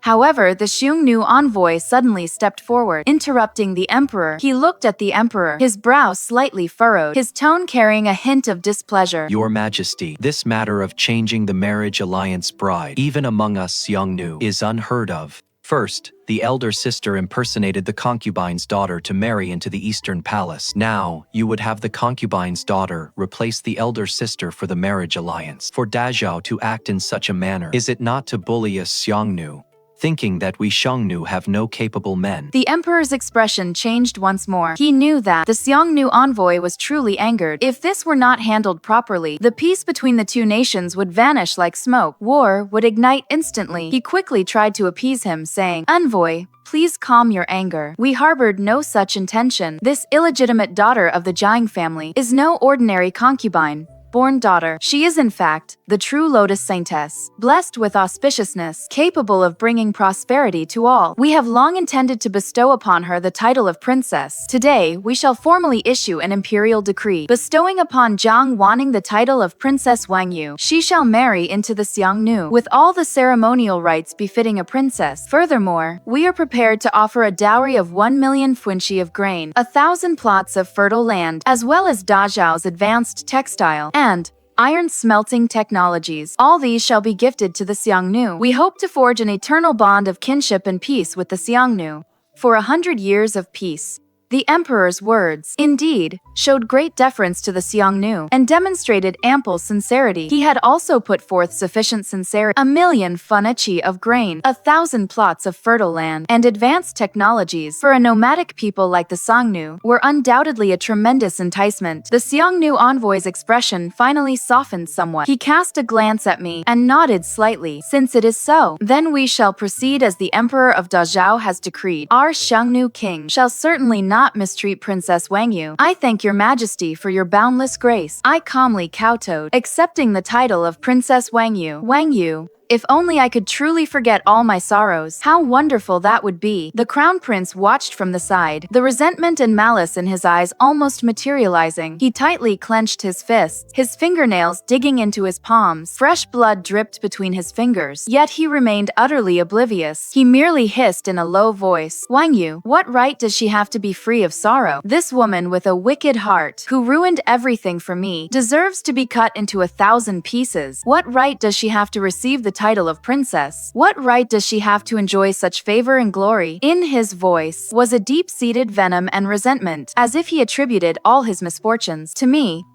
However, the Xiongnu envoy suddenly stepped forward, interrupting the emperor. He looked at the emperor, his brow slightly furrowed, his tone carrying a hint of displeasure. Your Majesty, this matter of changing the marriage alliance bride, even among us Xiongnu, is unheard of. First, the elder sister impersonated the concubine's daughter to marry into the Eastern Palace. Now, you would have the concubine's daughter replace the elder sister for the marriage alliance. For Dazhao to act in such a manner, is it not to bully us Xiongnu, thinking that we Xiongnu have no capable men? The emperor's expression changed once more. He knew that the Xiongnu envoy was truly angered. If this were not handled properly, the peace between the two nations would vanish like smoke. War would ignite instantly. He quickly tried to appease him, saying, "Envoy, please calm your anger. We harbored no such intention. This illegitimate daughter of the Jiang family is no ordinary concubine. born daughter. She is in fact the true Lotus Saintess, blessed with auspiciousness, capable of bringing prosperity to all. We have long intended to bestow upon her the title of princess. Today, we shall formally issue an imperial decree, bestowing upon Jiang Wanning the title of Princess Wangyou. She shall marry into the Xiongnu, with all the ceremonial rites befitting a princess. Furthermore, we are prepared to offer a dowry of 1 million funchi of grain, 1,000 plots of fertile land, as well as Dazhao's advanced textile and iron smelting technologies. All these shall be gifted to the Xiongnu. We hope to forge an eternal bond of kinship and peace with the Xiongnu for 100 years of peace. The emperor's words, indeed, showed great deference to the Xiongnu and demonstrated ample sincerity. He had also put forth sufficient sincerity. 1 million funchi of grain, 1,000 plots of fertile land, and advanced technologies for a nomadic people like the Xiongnu were undoubtedly a tremendous enticement. The Xiongnu envoy's expression finally softened somewhat. He cast a glance at me and nodded slightly. Since it is so, then we shall proceed as the emperor of Dazhao has decreed. Our Xiongnu King shall certainly not mistreat Princess Wangyou. I thank your majesty for your boundless grace. I calmly kowtowed, accepting the title of Princess Wangyou. Wangyou. If only I could truly forget all my sorrows. How wonderful that would be. The crown prince watched from the side, the resentment and malice in his eyes almost materializing. He tightly clenched his fists, his fingernails digging into his palms. Fresh blood dripped between his fingers, yet he remained utterly oblivious. He merely hissed in a low voice, "Wangyou, what right does she have to be free of sorrow? This woman with a wicked heart, who ruined everything for me, deserves to be cut into 1,000 pieces. What right does she have to receive the title of princess? What right does she have to enjoy such favor and glory?" In his voice was a deep-seated venom and resentment, as if he attributed all his misfortunes to me.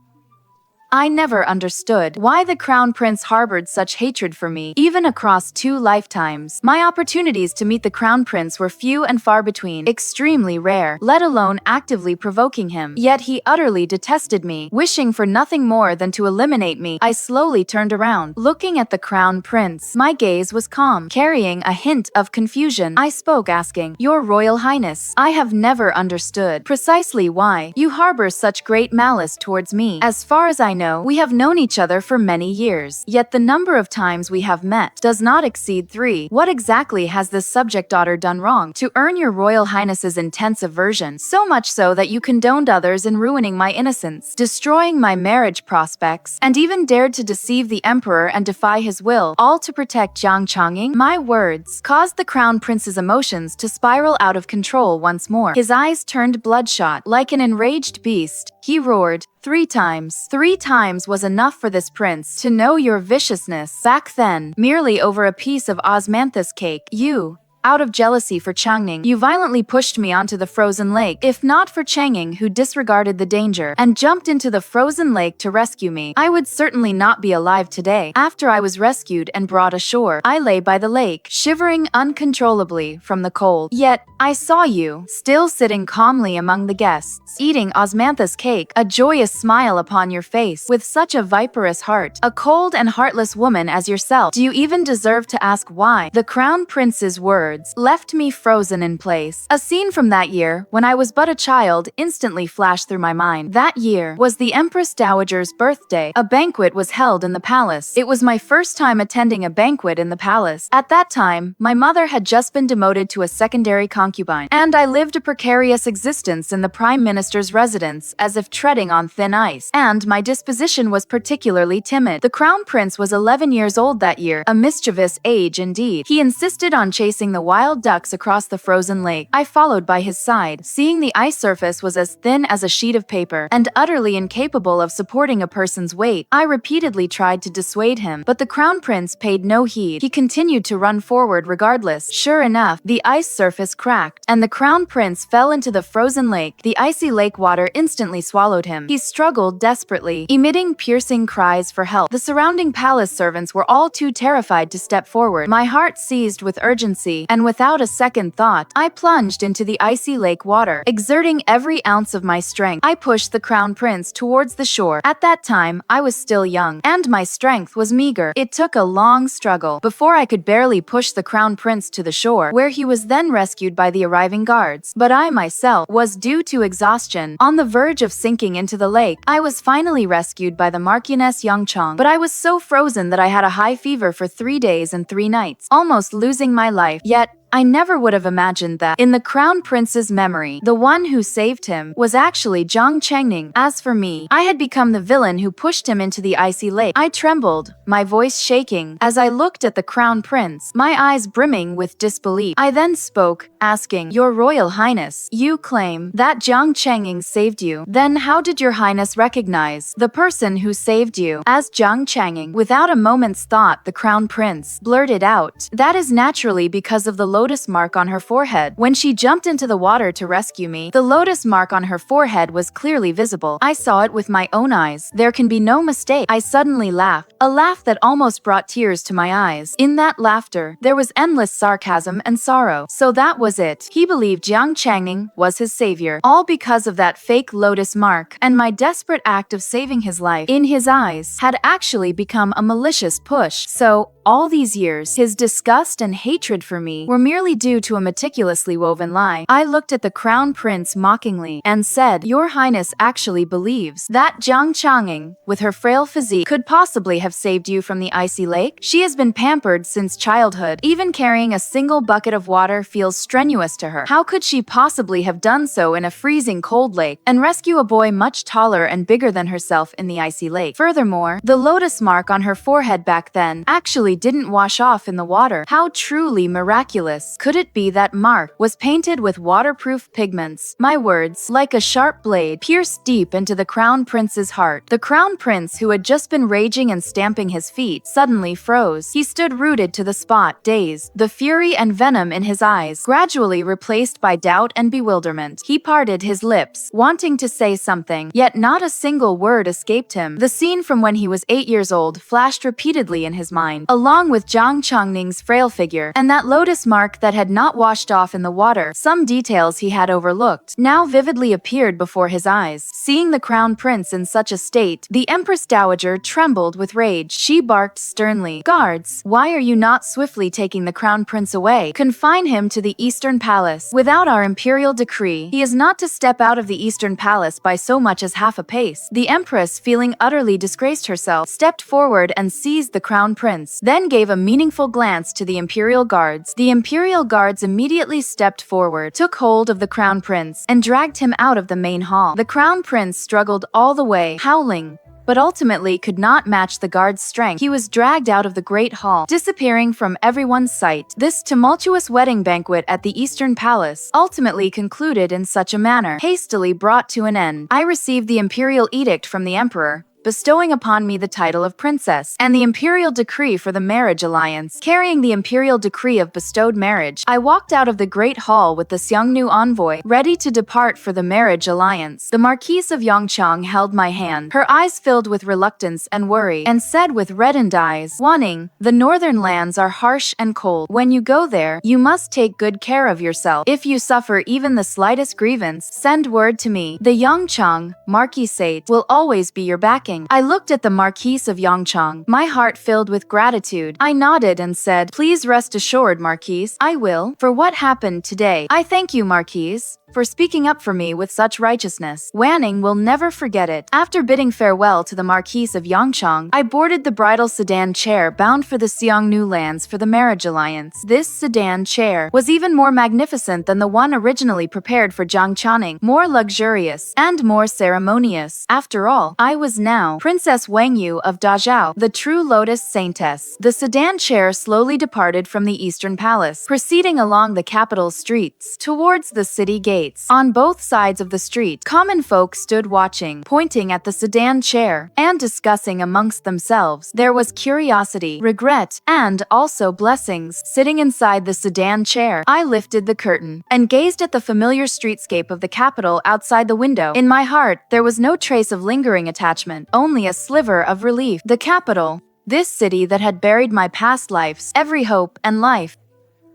I never understood why the crown prince harbored such hatred for me, even across 2 lifetimes. My opportunities to meet the crown prince were few and far between, extremely rare, let alone actively provoking him. Yet he utterly detested me, wishing for nothing more than to eliminate me. I slowly turned around, looking at the crown prince. My gaze was calm, carrying a hint of confusion. I spoke, asking, "Your Royal Highness, I have never understood precisely why you harbor such great malice towards me. As far as I know, we have known each other for many years, yet the number of times we have met does not exceed 3. What exactly has this subject daughter done wrong to earn your Royal Highness's intense aversion, so much so that you condoned others in ruining my innocence, destroying my marriage prospects, and even dared to deceive the emperor and defy his will, all to protect Changning?" My words caused the crown prince's emotions to spiral out of control once more. His eyes turned bloodshot. Like an enraged beast, he roared, "3 times. 3 times was enough for this prince to know your viciousness. Back then, merely over a piece of osmanthus cake, you, out of jealousy for Changning, you violently pushed me onto the frozen lake. If not for Changning, who disregarded the danger and jumped into the frozen lake to rescue me, I would certainly not be alive today. After I was rescued and brought ashore, I lay by the lake, shivering uncontrollably from the cold. Yet, I saw you, still sitting calmly among the guests, eating osmanthus cake, a joyous smile upon your face, with such a viperous heart. A cold and heartless woman as yourself. Do you even deserve to ask why?" The crown prince's words left me frozen in place. A scene from that year, when I was but a child, instantly flashed through my mind. That year was the Empress Dowager's birthday. A banquet was held in the palace. It was my first time attending a banquet in the palace. At that time, my mother had just been demoted to a secondary concubine, and I lived a precarious existence in the Prime Minister's residence, as if treading on thin ice. And my disposition was particularly timid. The crown prince was 11 years old that year, a mischievous age indeed. He insisted on chasing the wild ducks across the frozen lake. I followed by his side, seeing the ice surface was as thin as a sheet of paper and utterly incapable of supporting a person's weight. I repeatedly tried to dissuade him, but the crown prince paid no heed. He continued to run forward regardless. Sure enough, the ice surface cracked, and the crown prince fell into the frozen lake. The icy lake water instantly swallowed him. He struggled desperately, emitting piercing cries for help. The surrounding palace servants were all too terrified to step forward. My heart seized with urgency, and without a second thought, I plunged into the icy lake water. Exerting every ounce of my strength, I pushed the crown prince towards the shore. At that time, I was still young, and my strength was meager. It took a long struggle before I could barely push the crown prince to the shore, where he was then rescued by the arriving guards. But I myself was, due to exhaustion, on the verge of sinking into the lake. I was finally rescued by the Marchioness Yongchang, but I was so frozen that I had a high fever for 3 days and 3 nights, almost losing my life. Yet, I never would have imagined that, in the crown prince's memory, the one who saved him was actually Changning. As for me, I had become the villain who pushed him into the icy lake. I trembled, my voice shaking, as I looked at the crown prince, my eyes brimming with disbelief. I then spoke, asking, "Your Royal Highness, you claim that Changning saved you. Then how did your highness recognize the person who saved you as Changning?" Without a moment's thought, the crown prince blurted out, "That is naturally because of the lotus mark on her forehead. When she jumped into the water to rescue me, the lotus mark on her forehead was clearly visible. I saw it with my own eyes. There can be no mistake." I suddenly laughed, a laugh that almost brought tears to my eyes. In that laughter, there was endless sarcasm and sorrow. So that was it. He believed Changning was his savior, all because of that fake lotus mark, and my desperate act of saving his life, in his eyes, had actually become a malicious push. So, all these years, his disgust and hatred for me were merely due to a meticulously woven lie. I looked at the crown prince mockingly and said, "Your highness actually believes that Changning, with her frail physique, could possibly have saved you from the icy lake? She has been pampered since childhood. Even carrying a single bucket of water feels strenuous to her. How could she possibly have done so in a freezing cold lake and rescue a boy much taller and bigger than herself in the icy lake? Furthermore, the lotus mark on her forehead back then actually didn't wash off in the water. How truly miraculous could it be that mark was painted with waterproof pigments?" My words, like a sharp blade, pierced deep into the crown prince's heart. The crown prince, who had just been raging and stamping his feet, suddenly froze. He stood rooted to the spot, dazed, the fury and venom in his eyes gradually replaced by doubt and bewilderment. He parted his lips, wanting to say something, yet not a single word escaped him. The scene from when he was 8 years old flashed repeatedly in his mind, along with Changning's frail figure, and that lotus mark that had not washed off in the water. Some details he had overlooked now vividly appeared before his eyes. Seeing the crown prince in such a state, the Empress Dowager trembled with rage. She barked sternly, "Guards, why are you not swiftly taking the crown prince away? Confine him to the Eastern Palace. Without our imperial decree, he is not to step out of the Eastern Palace by so much as half a pace." The Empress, feeling utterly disgraced herself, stepped forward and seized the crown prince, then gave a meaningful glance to the imperial guards. The imperial guards immediately stepped forward, took hold of the crown prince, and dragged him out of the main hall. The crown prince struggled all the way, howling, but ultimately could not match the guard's strength. He was dragged out of the great hall, disappearing from everyone's sight. This tumultuous wedding banquet at the Eastern Palace ultimately concluded in such a manner, hastily brought to an end. I received the imperial edict from the emperor, bestowing upon me the title of princess, and the imperial decree for the marriage alliance. Carrying the imperial decree of bestowed marriage, I walked out of the great hall with the Xiongnu envoy, ready to depart for the marriage alliance. The Marquise of Yongchang held my hand, her eyes filled with reluctance and worry, and said with reddened eyes, "Wanning, the northern lands are harsh and cold. When you go there, you must take good care of yourself. If you suffer even the slightest grievance, send word to me. The Yongchang Marquisate will always be your backing." I looked at the Marquise of Yongchang, my heart filled with gratitude. I nodded and said, "Please rest assured, Marquise, I will. For what happened today, I thank you, Marquise, for speaking up for me with such righteousness. Wanning will never forget it." After bidding farewell to the Marquise of Yongchang, I boarded the bridal sedan chair bound for the Xiongnu lands for the marriage alliance. This sedan chair was even more magnificent than the one originally prepared for Changning, more luxurious and more ceremonious. After all, I was now Princess Wangyou of Dazhao, the true Lotus Saintess. The sedan chair slowly departed from the Eastern Palace, proceeding along the capital's streets towards the city gates. On both sides of the street, common folk stood watching, pointing at the sedan chair, and discussing amongst themselves. There was curiosity, regret, and also blessings. Sitting inside the sedan chair, I lifted the curtain and gazed at the familiar streetscape of the capital outside the window. In my heart, there was no trace of lingering attachment, only a sliver of relief. The capital, this city that had buried my past lives, every hope and life,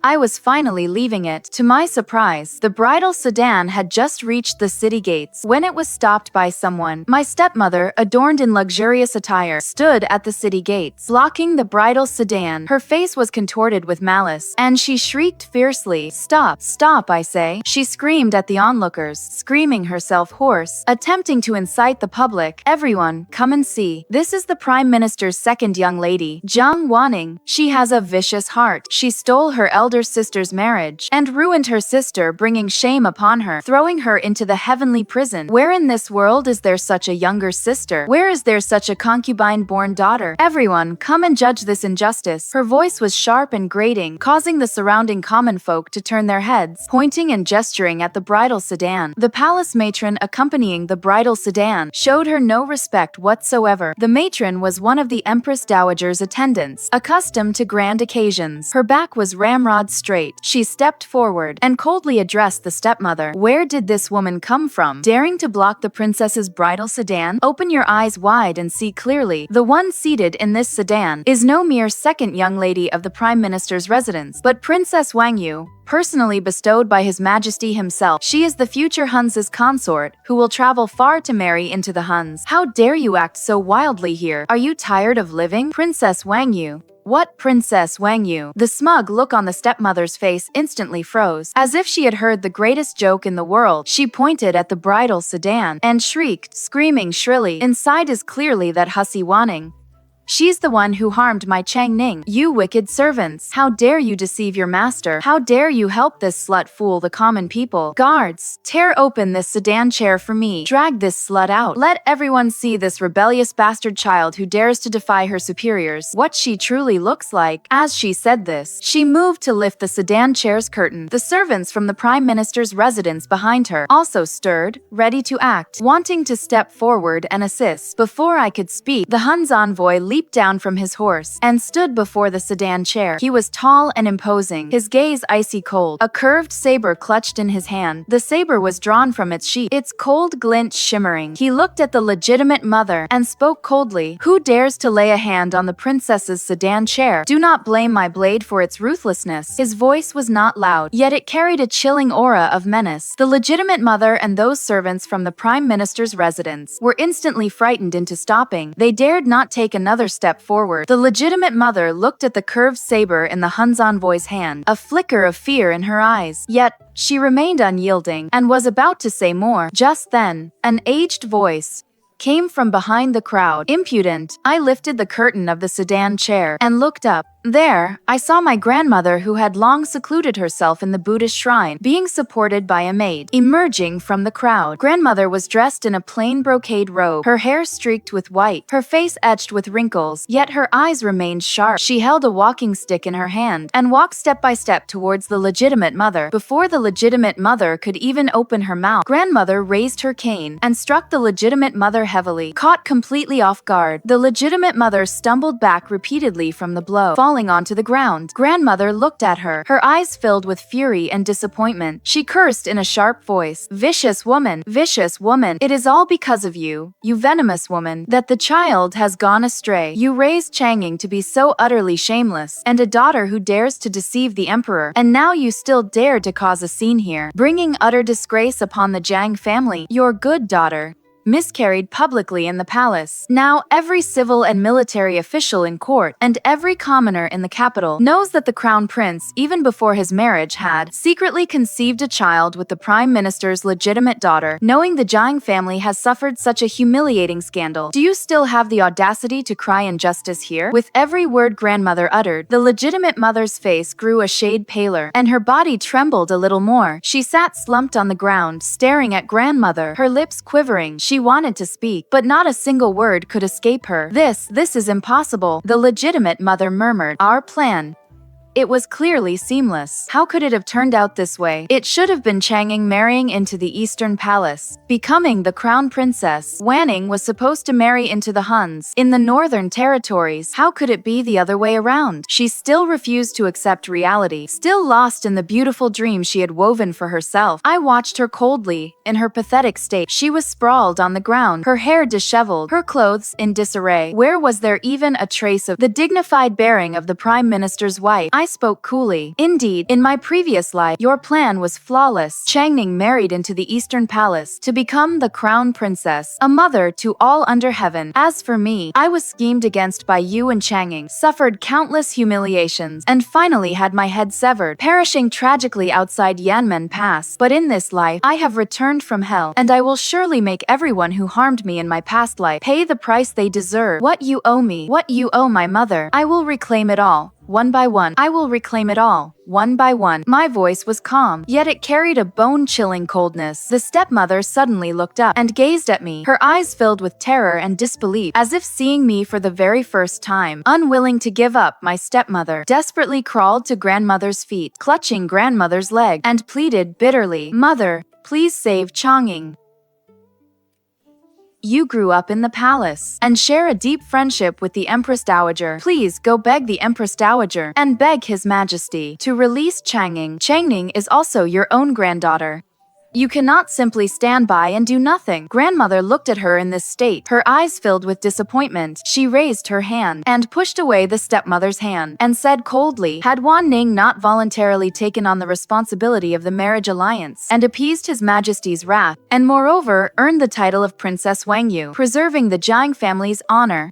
I was finally leaving it. To my surprise, the bridal sedan had just reached the city gates when it was stopped by someone. My stepmother, adorned in luxurious attire, stood at the city gates, blocking the bridal sedan. Her face was contorted with malice, and she shrieked fiercely, "Stop, stop, I say!" She screamed at the onlookers, screaming herself hoarse, attempting to incite the public. "Everyone, come and see. This is the Prime Minister's second young lady, Jiang Wanning. She has a vicious heart. She stole her elder sister's marriage and ruined her sister, bringing shame upon her, throwing her into the heavenly prison. Where in this world is there such a younger sister? Where is there such a concubine-born daughter? Everyone, come and judge this injustice." Her voice was sharp and grating, causing the surrounding common folk to turn their heads, pointing and gesturing at the bridal sedan. The palace matron accompanying the bridal sedan showed her no respect whatsoever. The matron was one of the Empress Dowager's attendants, accustomed to grand occasions. Her back was ramrod straight. She stepped forward and coldly addressed the stepmother. "Where did this woman come from, daring to block the princess's bridal sedan? Open your eyes wide and see clearly. The one seated in this sedan is no mere second young lady of the Prime Minister's residence, but Princess Wangyou, personally bestowed by His Majesty himself. She is the future Huns's consort, who will travel far to marry into the Huns. How dare you act so wildly here? Are you tired of living? Princess Wangyou." "What, Princess Wangyou?" The smug look on the stepmother's face instantly froze. As if she had heard the greatest joke in the world, she pointed at the bridal sedan and shrieked, screaming shrilly, "Inside is clearly that hussy Wanning. She's the one who harmed my Changning. You wicked servants! How dare you deceive your master? How dare you help this slut fool the common people? Guards, tear open this sedan chair for me. Drag this slut out. Let everyone see this rebellious bastard child who dares to defy her superiors, what she truly looks like." As she said this, she moved to lift the sedan chair's curtain. The servants from the Prime Minister's residence behind her also stirred, ready to act, wanting to step forward and assist. Before I could speak, the Hun's envoy leaped down from his horse and stood before the sedan chair. He was tall and imposing, his gaze icy cold, a curved saber clutched in his hand. The saber was drawn from its sheath, its cold glint shimmering. He looked at the legitimate mother and spoke coldly. "Who dares to lay a hand on the princess's sedan chair? Do not blame my blade for its ruthlessness." His voice was not loud, yet it carried a chilling aura of menace. The legitimate mother and those servants from the Prime Minister's residence were instantly frightened into stopping. They dared not take another step forward. The legitimate mother looked at the curved saber in the Hun's envoy's hand, a flicker of fear in her eyes. Yet, she remained unyielding and was about to say more. Just then, an aged voice came from behind the crowd. "Impudent." I lifted the curtain of the sedan chair and looked up. There, I saw my grandmother, who had long secluded herself in the Buddhist shrine, being supported by a maid. Emerging from the crowd, grandmother was dressed in a plain brocade robe, her hair streaked with white, her face etched with wrinkles, yet her eyes remained sharp. She held a walking stick in her hand and walked step by step towards the legitimate mother. Before the legitimate mother could even open her mouth, grandmother raised her cane and struck the legitimate mother heavily. Caught completely off guard, the legitimate mother stumbled back repeatedly from the blow, falling onto the ground. Grandmother looked at her, her eyes filled with fury and disappointment. She cursed in a sharp voice, "Vicious woman, vicious woman, it is all because of you, you venomous woman, that the child has gone astray. You raised Changning to be so utterly shameless, and a daughter who dares to deceive the emperor, and now you still dare to cause a scene here, bringing utter disgrace upon the Jiang family. Your good daughter miscarried publicly in the palace. Now every civil and military official in court and every commoner in the capital knows that the crown prince, even before his marriage, had secretly conceived a child with the prime minister's legitimate daughter. Knowing the Jiang family has suffered such a humiliating scandal, do you still have the audacity to cry injustice here?" With every word grandmother uttered, the legitimate mother's face grew a shade paler, and her body trembled a little more. She sat slumped on the ground, staring at grandmother, her lips quivering. She wanted to speak, but not a single word could escape her. This is impossible," the legitimate mother murmured. "Our plan, it was clearly seamless. How could it have turned out this way? It should have been Changning marrying into the Eastern Palace, becoming the crown princess. Wanning was supposed to marry into the Huns in the Northern Territories. How could it be the other way around? She still refused to accept reality, still lost in the beautiful dream she had woven for herself. I watched her coldly. In her pathetic state, she was sprawled on the ground, her hair disheveled, her clothes in disarray. Where was there even a trace of the dignified bearing of the prime minister's wife? I spoke coolly. Indeed, in my previous life, your plan was flawless. Changning married into the Eastern Palace to become the crown princess, a mother to all under heaven. As for me, I was schemed against by you and Changning, suffered countless humiliations, and finally had my head severed, perishing tragically outside Yanmen Pass. But in this life, I have returned from hell, and I will surely make everyone who harmed me in my past life pay the price they deserve. What you owe me, what you owe my mother, I will reclaim it all. One by one, I will reclaim it all. One by one. My voice was calm, yet it carried a bone-chilling coldness. The stepmother suddenly looked up and gazed at me, her eyes filled with terror and disbelief, as if seeing me for the very first time. Unwilling to give up, my stepmother desperately crawled to grandmother's feet, clutching grandmother's leg, and pleaded bitterly, "Mother, please save Changning. You grew up in the palace and share a deep friendship with the Empress Dowager. Please go beg the Empress Dowager and beg His Majesty to release Changning. Changning is also your own granddaughter. You cannot simply stand by and do nothing." Grandmother looked at her in this state, her eyes filled with disappointment. She raised her hand and pushed away the stepmother's hand and said coldly, "Had Wanning not voluntarily taken on the responsibility of the marriage alliance and appeased His Majesty's wrath, and moreover earned the title of Princess Wangyou, preserving the Jiang family's honor,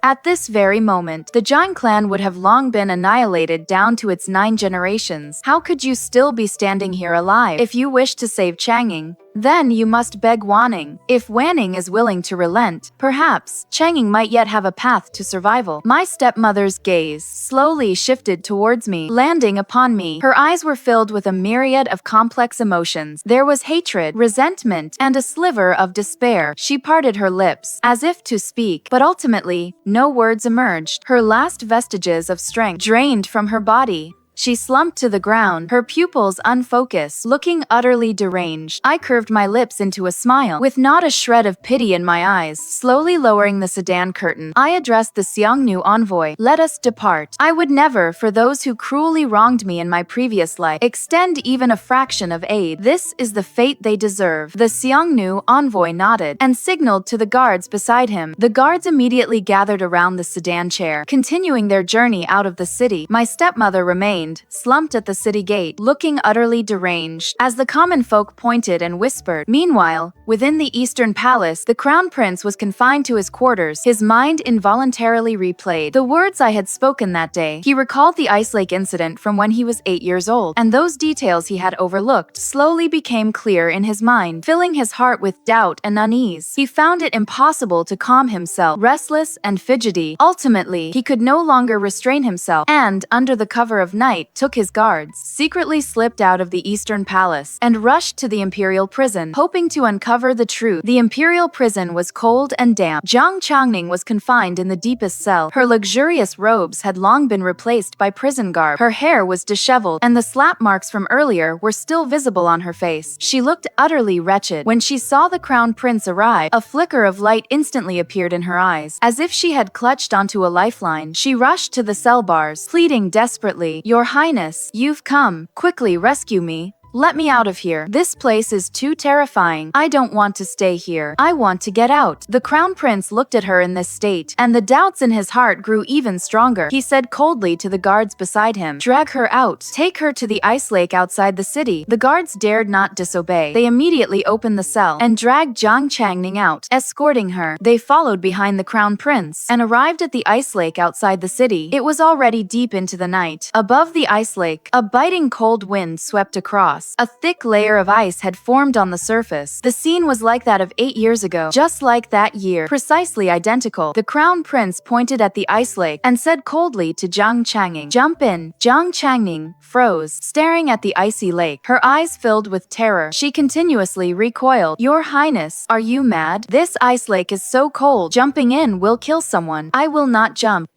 at this very moment, the Jiang clan would have long been annihilated down to its 9 generations. How could you still be standing here alive? If you wish to save Changning, then you must beg Wanning. If Wanning is willing to relent, perhaps Changning might yet have a path to survival." My stepmother's gaze slowly shifted towards me, landing upon me. Her eyes were filled with a myriad of complex emotions. There was hatred, resentment, and a sliver of despair. She parted her lips, as if to speak, but ultimately, no words emerged. Her last vestiges of strength drained from her body. She slumped to the ground, her pupils unfocused, looking utterly deranged. I curved my lips into a smile, with not a shred of pity in my eyes. Slowly lowering the sedan curtain, I addressed the Xiongnu envoy. "Let us depart. I would never, for those who cruelly wronged me in my previous life, extend even a fraction of aid. This is the fate they deserve." The Xiongnu envoy nodded and signaled to the guards beside him. The guards immediately gathered around the sedan chair, continuing their journey out of the city. My stepmother remained slumped at the city gate, looking utterly deranged, as the common folk pointed and whispered. Meanwhile, within the Eastern Palace, the crown prince was confined to his quarters, his mind involuntarily replayed the words I had spoken that day. He recalled the Ice Lake incident from when he was 8 years old, and those details he had overlooked slowly became clear in his mind, filling his heart with doubt and unease. He found it impossible to calm himself, restless and fidgety. Ultimately, he could no longer restrain himself, and, under the cover of night, took his guards, secretly slipped out of the Eastern Palace, and rushed to the imperial prison, hoping to uncover the truth. The imperial prison was cold and damp. Changning was confined in the deepest cell. Her luxurious robes had long been replaced by prison garb. Her hair was disheveled, and the slap marks from earlier were still visible on her face. She looked utterly wretched. When she saw the crown prince arrive, a flicker of light instantly appeared in her eyes. As if she had clutched onto a lifeline, she rushed to the cell bars, pleading desperately, "Your Highness, you've come. Quickly rescue me. Let me out of here. This place is too terrifying. I don't want to stay here. I want to get out." The crown prince looked at her in this state, and the doubts in his heart grew even stronger. He said coldly to the guards beside him, "Drag her out. Take her to the ice lake outside the city." The guards dared not disobey. They immediately opened the cell and dragged Changning out, escorting her. They followed behind the crown prince and arrived at the ice lake outside the city. It was already deep into the night. Above the ice lake, a biting cold wind swept across. A thick layer of ice had formed on the surface. The scene was like that of 8 years ago, just like that year, precisely identical. The crown prince pointed at the ice lake and said coldly to Changning, "Jump in." Changning froze, staring at the icy lake, her eyes filled with terror. She continuously recoiled. "Your Highness, are you mad? This ice lake is so cold. Jumping in will kill someone. I will not jump.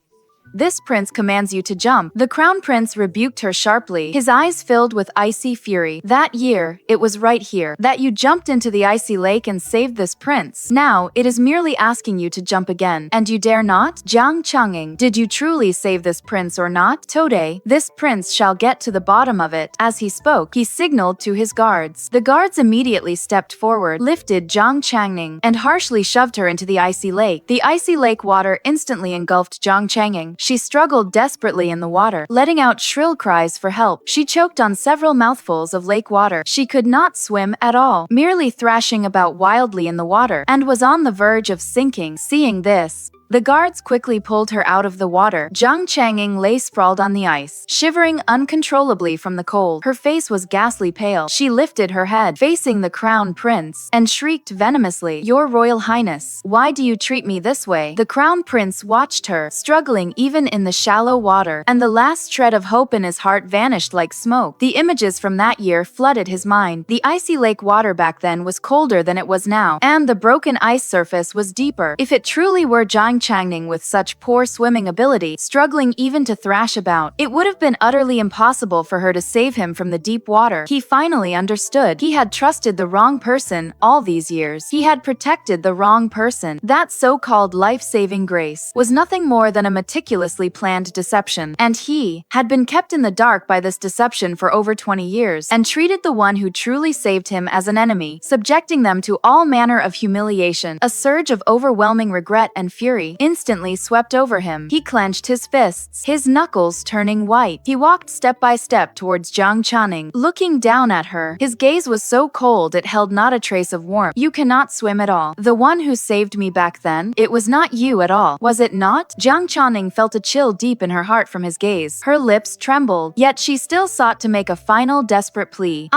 This prince commands you to jump." The crown prince rebuked her sharply, his eyes filled with icy fury. "That year, it was right here, that you jumped into the icy lake and saved this prince. Now, it is merely asking you to jump again, and you dare not? Changning, did you truly save this prince or not? Today, this prince shall get to the bottom of it." As he spoke, he signaled to his guards. The guards immediately stepped forward, lifted Changning, and harshly shoved her into the icy lake. The icy lake water instantly engulfed Changning. She struggled desperately in the water, letting out shrill cries for help. She choked on several mouthfuls of lake water. She could not swim at all, merely thrashing about wildly in the water, and was on the verge of sinking. Seeing this, the guards quickly pulled her out of the water. Changning lay sprawled on the ice, shivering uncontrollably from the cold. Her face was ghastly pale. She lifted her head, facing the crown prince, and shrieked venomously, "Your Royal Highness, why do you treat me this way?" The crown prince watched her, struggling even in the shallow water, and the last shred of hope in his heart vanished like smoke. The images from that year flooded his mind. The icy lake water back then was colder than it was now, and the broken ice surface was deeper. If it truly were Changning with such poor swimming ability, struggling even to thrash about, it would have been utterly impossible for her to save him from the deep water. He finally understood. He had trusted the wrong person all these years. He had protected the wrong person. That so-called life-saving grace was nothing more than a meticulously planned deception, and he had been kept in the dark by this deception for over 20 years, and treated the one who truly saved him as an enemy, subjecting them to all manner of humiliation. A surge of overwhelming regret and fury instantly swept over him. He clenched his fists, his knuckles turning white. He walked step by step towards Changning, looking down at her. His gaze was so cold it held not a trace of warmth. "You cannot swim at all. The one who saved me back then, it was not you at all, was it not?" Changning felt a chill deep in her heart from his gaze. Her lips trembled, yet she still sought to make a final desperate plea.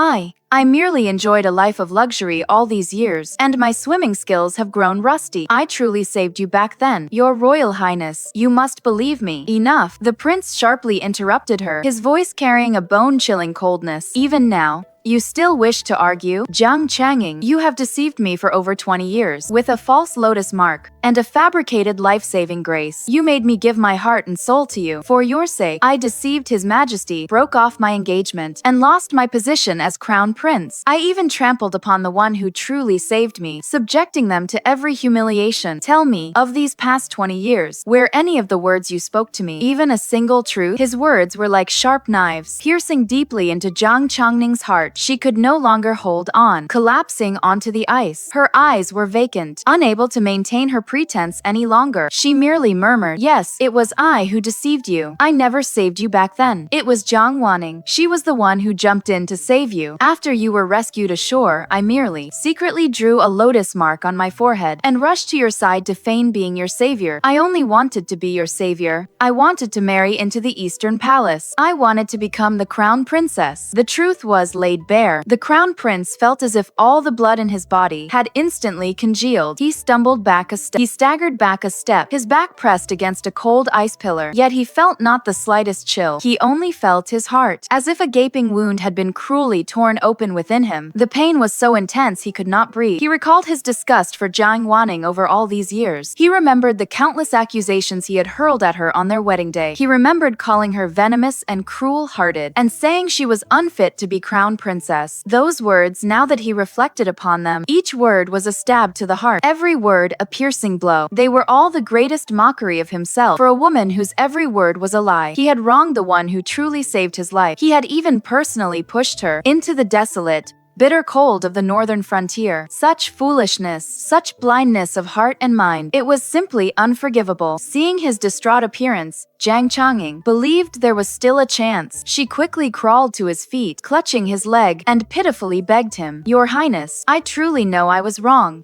I merely enjoyed a life of luxury all these years, and my swimming skills have grown rusty. I truly saved you back then. Your Royal Highness, you must believe me." "Enough," the prince sharply interrupted her, his voice carrying a bone-chilling coldness. "Even now, you still wish to argue? Changning, you have deceived me for over 20 years. With a false lotus mark and a fabricated life-saving grace, you made me give my heart and soul to you. For your sake, I deceived His Majesty, broke off my engagement, and lost my position as crown prince. I even trampled upon the one who truly saved me, subjecting them to every humiliation. Tell me, of these past 20 years, were any of the words you spoke to me even a single truth?" His words were like sharp knives, piercing deeply into Changning's heart. She could no longer hold on, collapsing onto the ice. Her eyes were vacant, unable to maintain her pretense any longer. She merely murmured, "Yes, it was I who deceived you. I never saved you back then. It was Jiang Wanning. She was the one who jumped in to save you. After you were rescued ashore, I merely secretly drew a lotus mark on my forehead and rushed to your side to feign being your savior. I only wanted to be your savior. I wanted to marry into the Eastern Palace. I wanted to become the crown princess." The truth was laid bare. The crown prince felt as if all the blood in his body had instantly congealed. He stumbled back a step. He staggered back a step, his back pressed against a cold ice pillar. Yet he felt not the slightest chill. He only felt his heart, as if a gaping wound had been cruelly torn open within him. The pain was so intense he could not breathe. He recalled his disgust for Jiang Wanning over all these years. He remembered the countless accusations he had hurled at her on their wedding day. He remembered calling her venomous and cruel-hearted, and saying she was unfit to be crown princess. Those words, now that he reflected upon them, each word was a stab to the heart, every word a piercing blow. They were all the greatest mockery of himself, for a woman whose every word was a lie. He had wronged the one who truly saved his life. He had even personally pushed her into the desolate, bitter cold of the northern frontier. Such foolishness, such blindness of heart and mind. It was simply unforgivable. Seeing his distraught appearance, Changning believed there was still a chance. She quickly crawled to his feet, clutching his leg, and pitifully begged him, "Your Highness, I truly know I was wrong.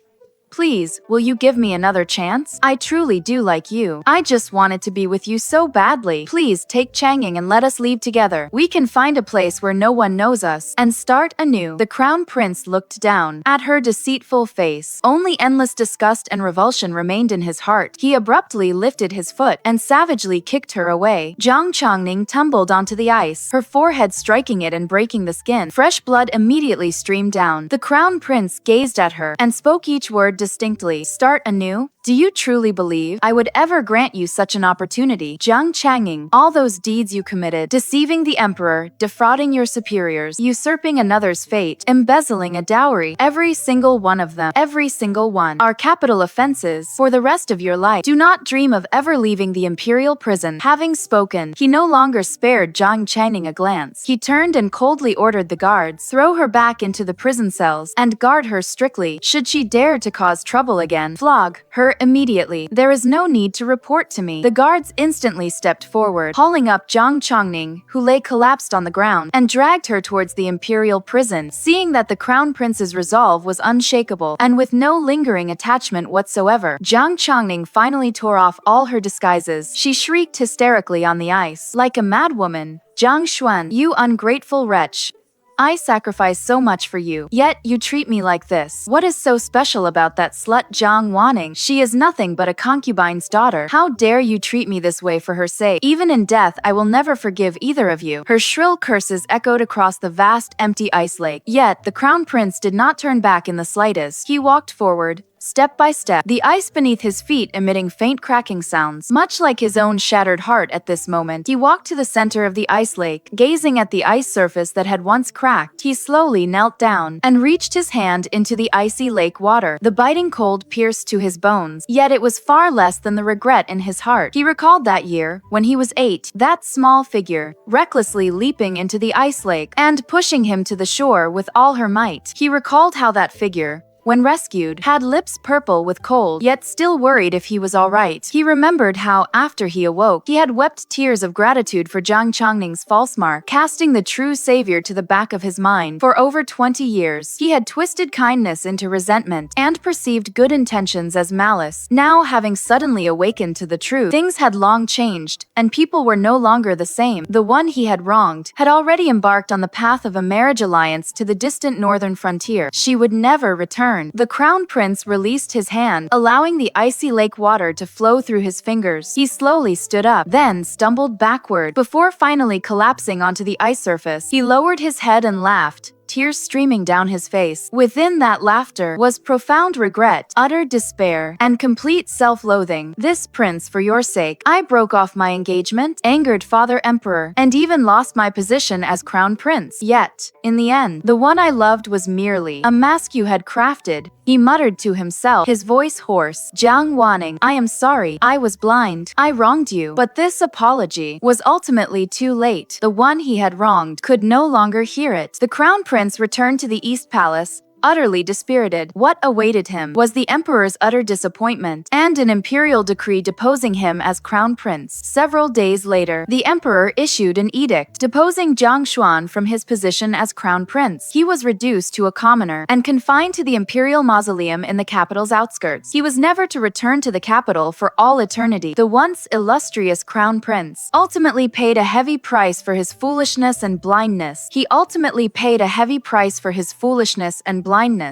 Please, will you give me another chance? I truly do like you. I just wanted to be with you so badly. Please take Changning and let us leave together. We can find a place where no one knows us and start anew." The crown prince looked down at her deceitful face. Only endless disgust and revulsion remained in his heart. He abruptly lifted his foot and savagely kicked her away. Changning tumbled onto the ice, her forehead striking it and breaking the skin. Fresh blood immediately streamed down. The crown prince gazed at her and spoke each word distinctly. "Start anew? Do you truly believe I would ever grant you such an opportunity? Changning, all those deeds you committed, deceiving the emperor, defrauding your superiors, usurping another's fate, embezzling a dowry, every single one of them, every single one, are capital offenses for the rest of your life. Do not dream of ever leaving the imperial prison." Having spoken, he no longer spared Changning a glance. He turned and coldly ordered the guards, throw her back into the prison cells and guard her strictly. Should she dare to cause trouble again, flog her her immediately. There is no need to report to me. The guards instantly stepped forward, hauling up Changning, who lay collapsed on the ground, and dragged her towards the imperial prison. Seeing that the crown prince's resolve was unshakable, and with no lingering attachment whatsoever, Changning finally tore off all her disguises. She shrieked hysterically on the ice, like a madwoman. Jiang Xuan, you ungrateful wretch. I sacrifice so much for you, yet you treat me like this. What is so special about that slut Jiang Wanning? She is nothing but a concubine's daughter. How dare you treat me this way for her sake? Even in death, I will never forgive either of you. Her shrill curses echoed across the vast, empty ice lake. Yet, the crown prince did not turn back in the slightest. He walked forward, step by step, the ice beneath his feet emitting faint cracking sounds. Much like his own shattered heart at this moment, he walked to the center of the ice lake, gazing at the ice surface that had once cracked. He slowly knelt down and reached his hand into the icy lake water. The biting cold pierced to his bones, yet it was far less than the regret in his heart. He recalled that year, when he was 8, that small figure, recklessly leaping into the ice lake and pushing him to the shore with all her might. He recalled how that figure, when rescued, had lips purple with cold, yet still worried if he was alright. He remembered how, after he awoke, he had wept tears of gratitude for Changning's false mark, casting the true savior to the back of his mind. For over 20 years, he had twisted kindness into resentment, and perceived good intentions as malice. Now, having suddenly awakened to the truth, things had long changed, and people were no longer the same. The one he had wronged had already embarked on the path of a marriage alliance to the distant northern frontier. She would never return. The crown prince released his hand, allowing the icy lake water to flow through his fingers. He slowly stood up, then stumbled backward, before finally collapsing onto the ice surface. He lowered his head and laughed, tears streaming down his face. Within that laughter was profound regret, utter despair, and complete self-loathing. This prince, for your sake, I broke off my engagement, angered Father Emperor, and even lost my position as crown prince. Yet, in the end, the one I loved was merely a mask you had crafted. He muttered to himself, his voice hoarse. Jiang Wanning, I am sorry. I was blind. I wronged you. But this apology was ultimately too late. The one he had wronged could no longer hear it. The crown prince returned to the East Palace, utterly dispirited. What awaited him was the emperor's utter disappointment, and an imperial decree deposing him as crown prince. Several days later, the emperor issued an edict deposing Jiang Xuan from his position as crown prince. He was reduced to a commoner and confined to the imperial mausoleum in the capital's outskirts. He was never to return to the capital for all eternity. The once illustrious crown prince ultimately paid a heavy price for his foolishness and blindness.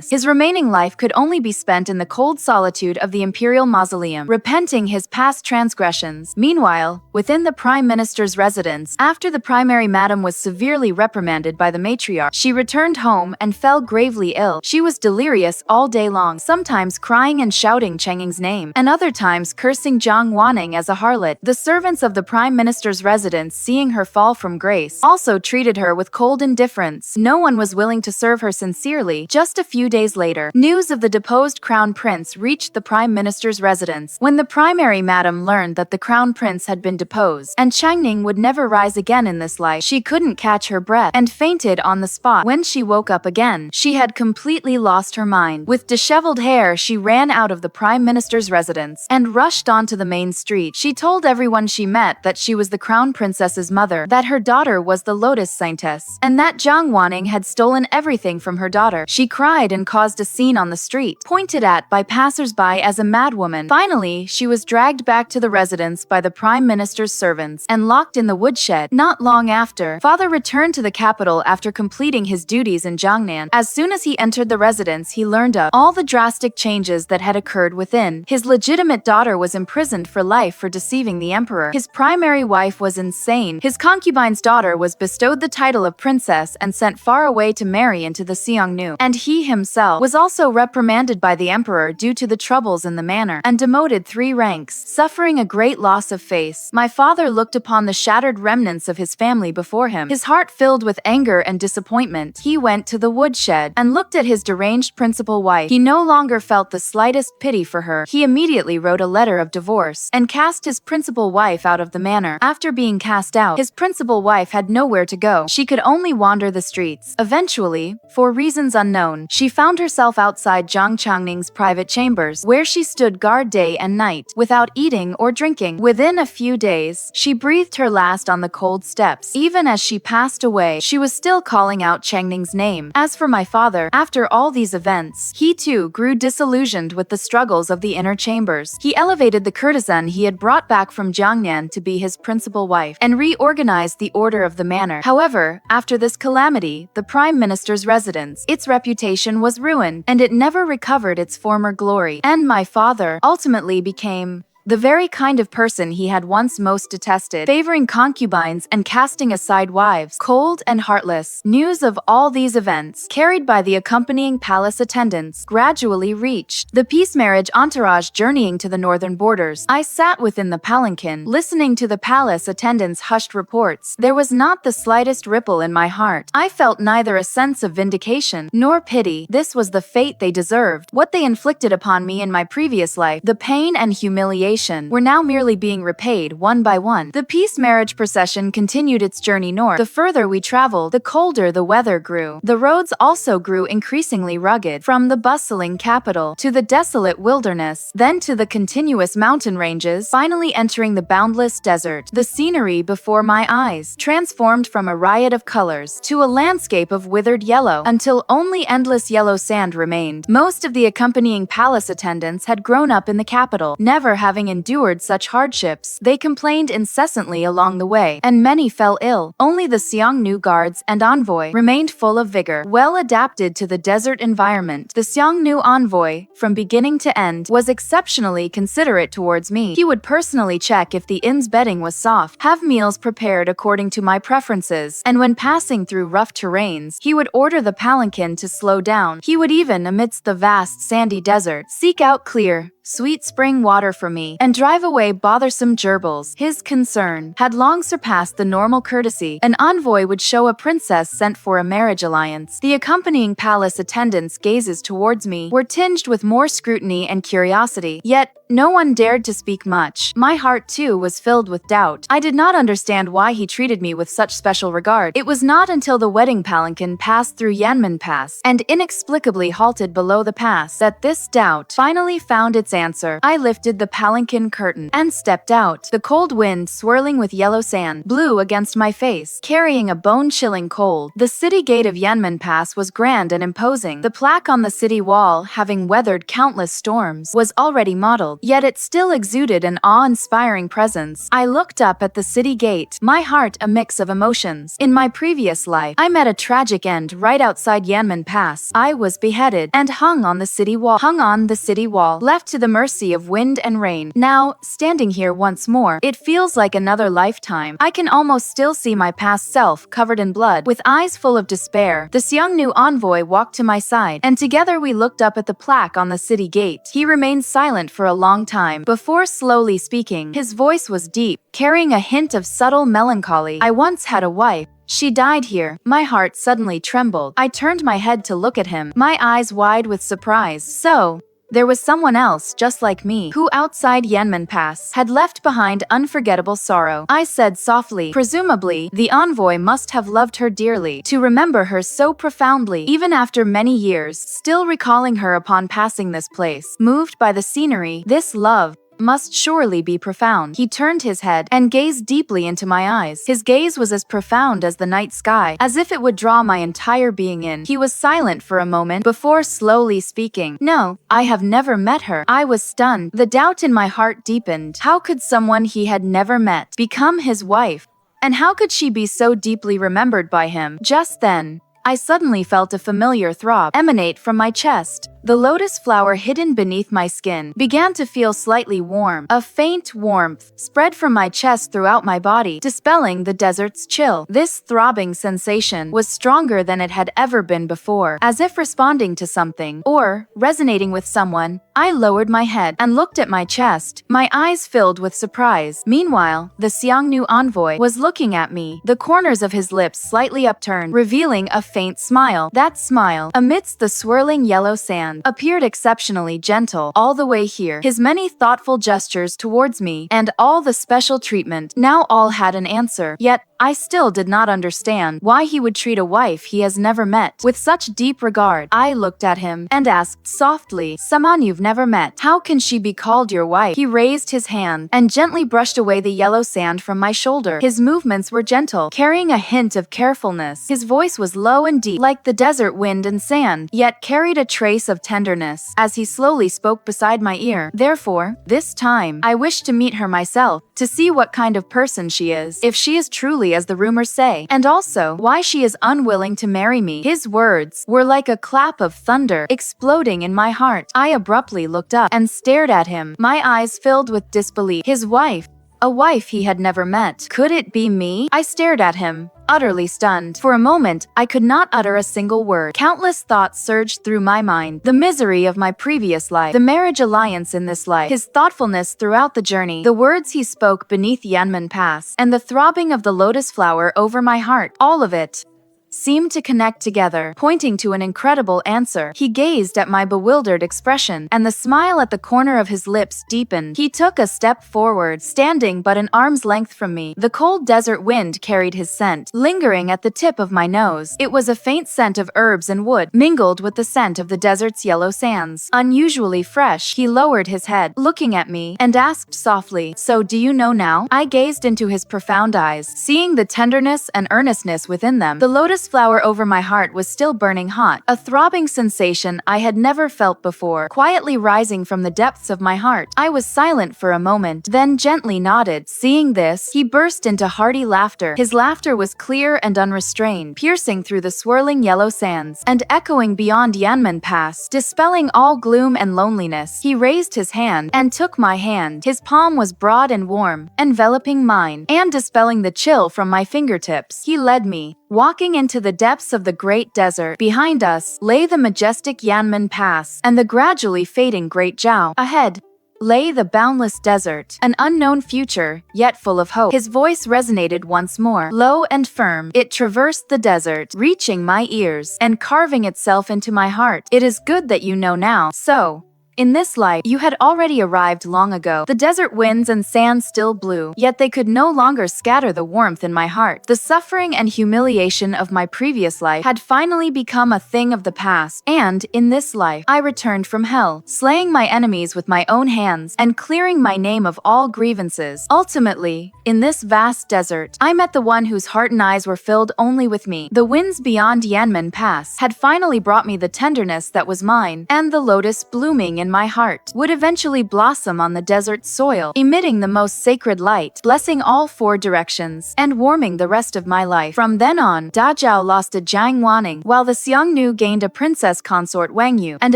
His remaining life could only be spent in the cold solitude of the imperial mausoleum, repenting his past transgressions. Meanwhile, within the prime minister's residence, after the primary madam was severely reprimanded by the matriarch, she returned home and fell gravely ill. She was delirious all day long, sometimes crying and shouting Changning's name, and other times cursing Jiang Wanning as a harlot. The servants of the prime minister's residence, seeing her fall from grace, also treated her with cold indifference. No one was willing to serve her sincerely. Just a few days later, news of the deposed crown prince reached the prime minister's residence. When the primary madam learned that the crown prince had been deposed, and Changning would never rise again in this life, she couldn't catch her breath and fainted on the spot. When she woke up again, she had completely lost her mind. With disheveled hair, she ran out of the prime minister's residence and rushed onto the main street. She told everyone she met that she was the crown princess's mother, that her daughter was the Lotus Saintess, and that Jiang Wanning had stolen everything from her daughter. She cried and caused a scene on the street, pointed at by passers-by as a madwoman. Finally, she was dragged back to the residence by the prime minister's servants and locked in the woodshed. Not long after, father returned to the capital after completing his duties in Jiangnan. As soon as he entered the residence, he learned of all the drastic changes that had occurred within. His legitimate daughter was imprisoned for life for deceiving the emperor. His primary wife was insane. His concubine's daughter was bestowed the title of princess and sent far away to marry into the Xiongnu. And he himself was also reprimanded by the emperor due to the troubles in the manor, and demoted 3 ranks, suffering a great loss of face. My father looked upon the shattered remnants of his family before him, his heart filled with anger and disappointment. He went to the woodshed and looked at his deranged principal wife. He no longer felt the slightest pity for her. He immediately wrote a letter of divorce and cast his principal wife out of the manor. After being cast out, his principal wife had nowhere to go. She could only wander the streets. Eventually, for reasons unknown, known, she found herself outside Changning's private chambers, where she stood guard day and night, without eating or drinking. Within a few days, she breathed her last on the cold steps. Even as she passed away, she was still calling out Changning's name. As for my father, after all these events, he too grew disillusioned with the struggles of the inner chambers. He elevated the courtesan he had brought back from Jiangnan to be his principal wife, and reorganized the order of the manor. However, after this calamity, the prime minister's residence, its reputation was ruined, and it never recovered its former glory. And my father ultimately became the very kind of person he had once most detested, favoring concubines and casting aside wives, cold and heartless. News of all these events, carried by the accompanying palace attendants, gradually reached the peace marriage entourage journeying to the northern borders. I sat within the palanquin, listening to the palace attendants' hushed reports. There was not the slightest ripple in my heart. I felt neither a sense of vindication nor pity. This was the fate they deserved. What they inflicted upon me in my previous life, the pain and humiliation, were now merely being repaid one by one. The peace marriage procession continued its journey north. The further we traveled, the colder the weather grew. The roads also grew increasingly rugged, from the bustling capital to the desolate wilderness, then to the continuous mountain ranges, finally entering the boundless desert. The scenery before my eyes transformed from a riot of colors to a landscape of withered yellow, until only endless yellow sand remained. Most of the accompanying palace attendants had grown up in the capital, never having endured such hardships. They complained incessantly along the way, and many fell ill. Only the Xiongnu guards and envoy remained full of vigor, well adapted to the desert environment. The Xiongnu envoy, from beginning to end, was exceptionally considerate towards me. He would personally check if the inn's bedding was soft, have meals prepared according to my preferences, and when passing through rough terrains, he would order the palanquin to slow down. He would even, amidst the vast sandy desert, seek out clear, sweet spring water for me, and drive away bothersome gerbils. His concern had long surpassed the normal courtesy an envoy would show a princess sent for a marriage alliance. The accompanying palace attendants' gazes towards me were tinged with more scrutiny and curiosity, yet no one dared to speak much. My heart, too, was filled with doubt. I did not understand why he treated me with such special regard. It was not until the wedding palanquin passed through Yanmen Pass and inexplicably halted below the pass that this doubt finally found its answer. I lifted the palanquin curtain and stepped out. The cold wind, swirling with yellow sand, blew against my face, carrying a bone-chilling cold. The city gate of Yanmen Pass was grand and imposing. The plaque on the city wall, having weathered countless storms, was already modeled, yet it still exuded an awe-inspiring presence. I looked up at the city gate, my heart a mix of emotions. In my previous life, I met a tragic end right outside Yanmen Pass. I was beheaded and hung on the city wall, left to the mercy of wind and rain. Now, standing here once more, it feels like another lifetime. I can almost still see my past self, covered in blood, with eyes full of despair. The Xiongnu envoy walked to my side, and together we looked up at the plaque on the city gate. He remained silent for a long time before slowly speaking. His voice was deep, carrying a hint of subtle melancholy. I once had a wife. She died here. My heart suddenly trembled. I turned my head to look at him, my eyes wide with surprise. So, there was someone else, just like me, who outside Yanmen Pass had left behind unforgettable sorrow. I said softly, presumably, the envoy must have loved her dearly, to remember her so profoundly, even after many years, still recalling her upon passing this place. Moved by the scenery, this love must surely be profound. He turned his head and gazed deeply into my eyes. His gaze was as profound as the night sky, as if it would draw my entire being in. He was silent for a moment before slowly speaking. No, I have never met her. I was stunned. The doubt in my heart deepened. How could someone he had never met become his wife? And how could she be so deeply remembered by him? Just then, I suddenly felt a familiar throb emanate from my chest. The lotus flower hidden beneath my skin began to feel slightly warm. A faint warmth spread from my chest throughout my body, dispelling the desert's chill. This throbbing sensation was stronger than it had ever been before, as if responding to something, or resonating with someone, I lowered my head and looked at my chest, my eyes filled with surprise. Meanwhile, the Xiongnu envoy was looking at me, the corners of his lips slightly upturned, revealing a faint smile. That smile, amidst the swirling yellow sand, appeared exceptionally gentle all the way here. His many thoughtful gestures towards me, and all the special treatment, now all had an answer. Yet, I still did not understand why he would treat a wife he has never met with such deep regard. I looked at him and asked softly, "Someone you've never met. How can she be called your wife?" He raised his hand and gently brushed away the yellow sand from my shoulder. His movements were gentle, carrying a hint of carefulness. His voice was low and deep, like the desert wind and sand, yet carried a trace of tenderness as he slowly spoke beside my ear. "Therefore, this time, I wish to meet her myself, to see what kind of person she is, if she is truly as the rumors say, and also why she is unwilling to marry me." His words were like a clap of thunder exploding in my heart. I abruptly looked up and stared at him, my eyes filled with disbelief. His wife. A wife he had never met. Could it be me? I stared at him, utterly stunned. For a moment, I could not utter a single word. Countless thoughts surged through my mind. The misery of my previous life, the marriage alliance in this life, his thoughtfulness throughout the journey, the words he spoke beneath Yanmen Pass, and the throbbing of the lotus flower over my heart. All of it seemed to connect together, pointing to an incredible answer. He gazed at my bewildered expression, and the smile at the corner of his lips deepened. He took a step forward, standing but an arm's length from me. The cold desert wind carried his scent, lingering at the tip of my nose. It was a faint scent of herbs and wood, mingled with the scent of the desert's yellow sands. Unusually fresh, he lowered his head, looking at me, and asked softly, "So do you know now?" I gazed into his profound eyes, seeing the tenderness and earnestness within them. The lotus flower over my heart was still burning hot, a throbbing sensation I had never felt before, quietly rising from the depths of my heart. I was silent for a moment, then gently nodded. Seeing this, he burst into hearty laughter. His laughter was clear and unrestrained, piercing through the swirling yellow sands, and echoing beyond Yanmen Pass, dispelling all gloom and loneliness. He raised his hand and took my hand. His palm was broad and warm, enveloping mine, and dispelling the chill from my fingertips. He led me, walking into the depths of the great desert. Behind us lay the majestic Yanmen Pass and the gradually fading Great Zhao. Ahead lay the boundless desert, an unknown future, yet full of hope. His voice resonated once more, low and firm. It traversed the desert, reaching my ears and carving itself into my heart. "It is good that you know now. So, in this life, you had already arrived long ago. The desert winds and sands still blew, yet they could no longer scatter the warmth in my heart. The suffering and humiliation of my previous life had finally become a thing of the past, and, in this life, I returned from hell, slaying my enemies with my own hands and clearing my name of all grievances. Ultimately, in this vast desert, I met the one whose heart and eyes were filled only with me. The winds beyond Yanmen Pass had finally brought me the tenderness that was mine, and the lotus blooming in my heart would eventually blossom on the desert soil, emitting the most sacred light, blessing all four directions, and warming the rest of my life. From then on, Dazhao lost a Jiang Wanning, while the Xiongnu gained a princess consort Wangyou, and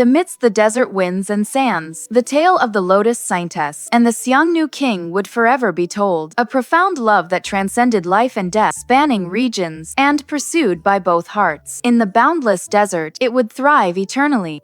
amidst the desert winds and sands, the tale of the Lotus Saintess and the Xiongnu King would forever be told, a profound love that transcended life and death, spanning regions, and pursued by both hearts. In the boundless desert, it would thrive eternally.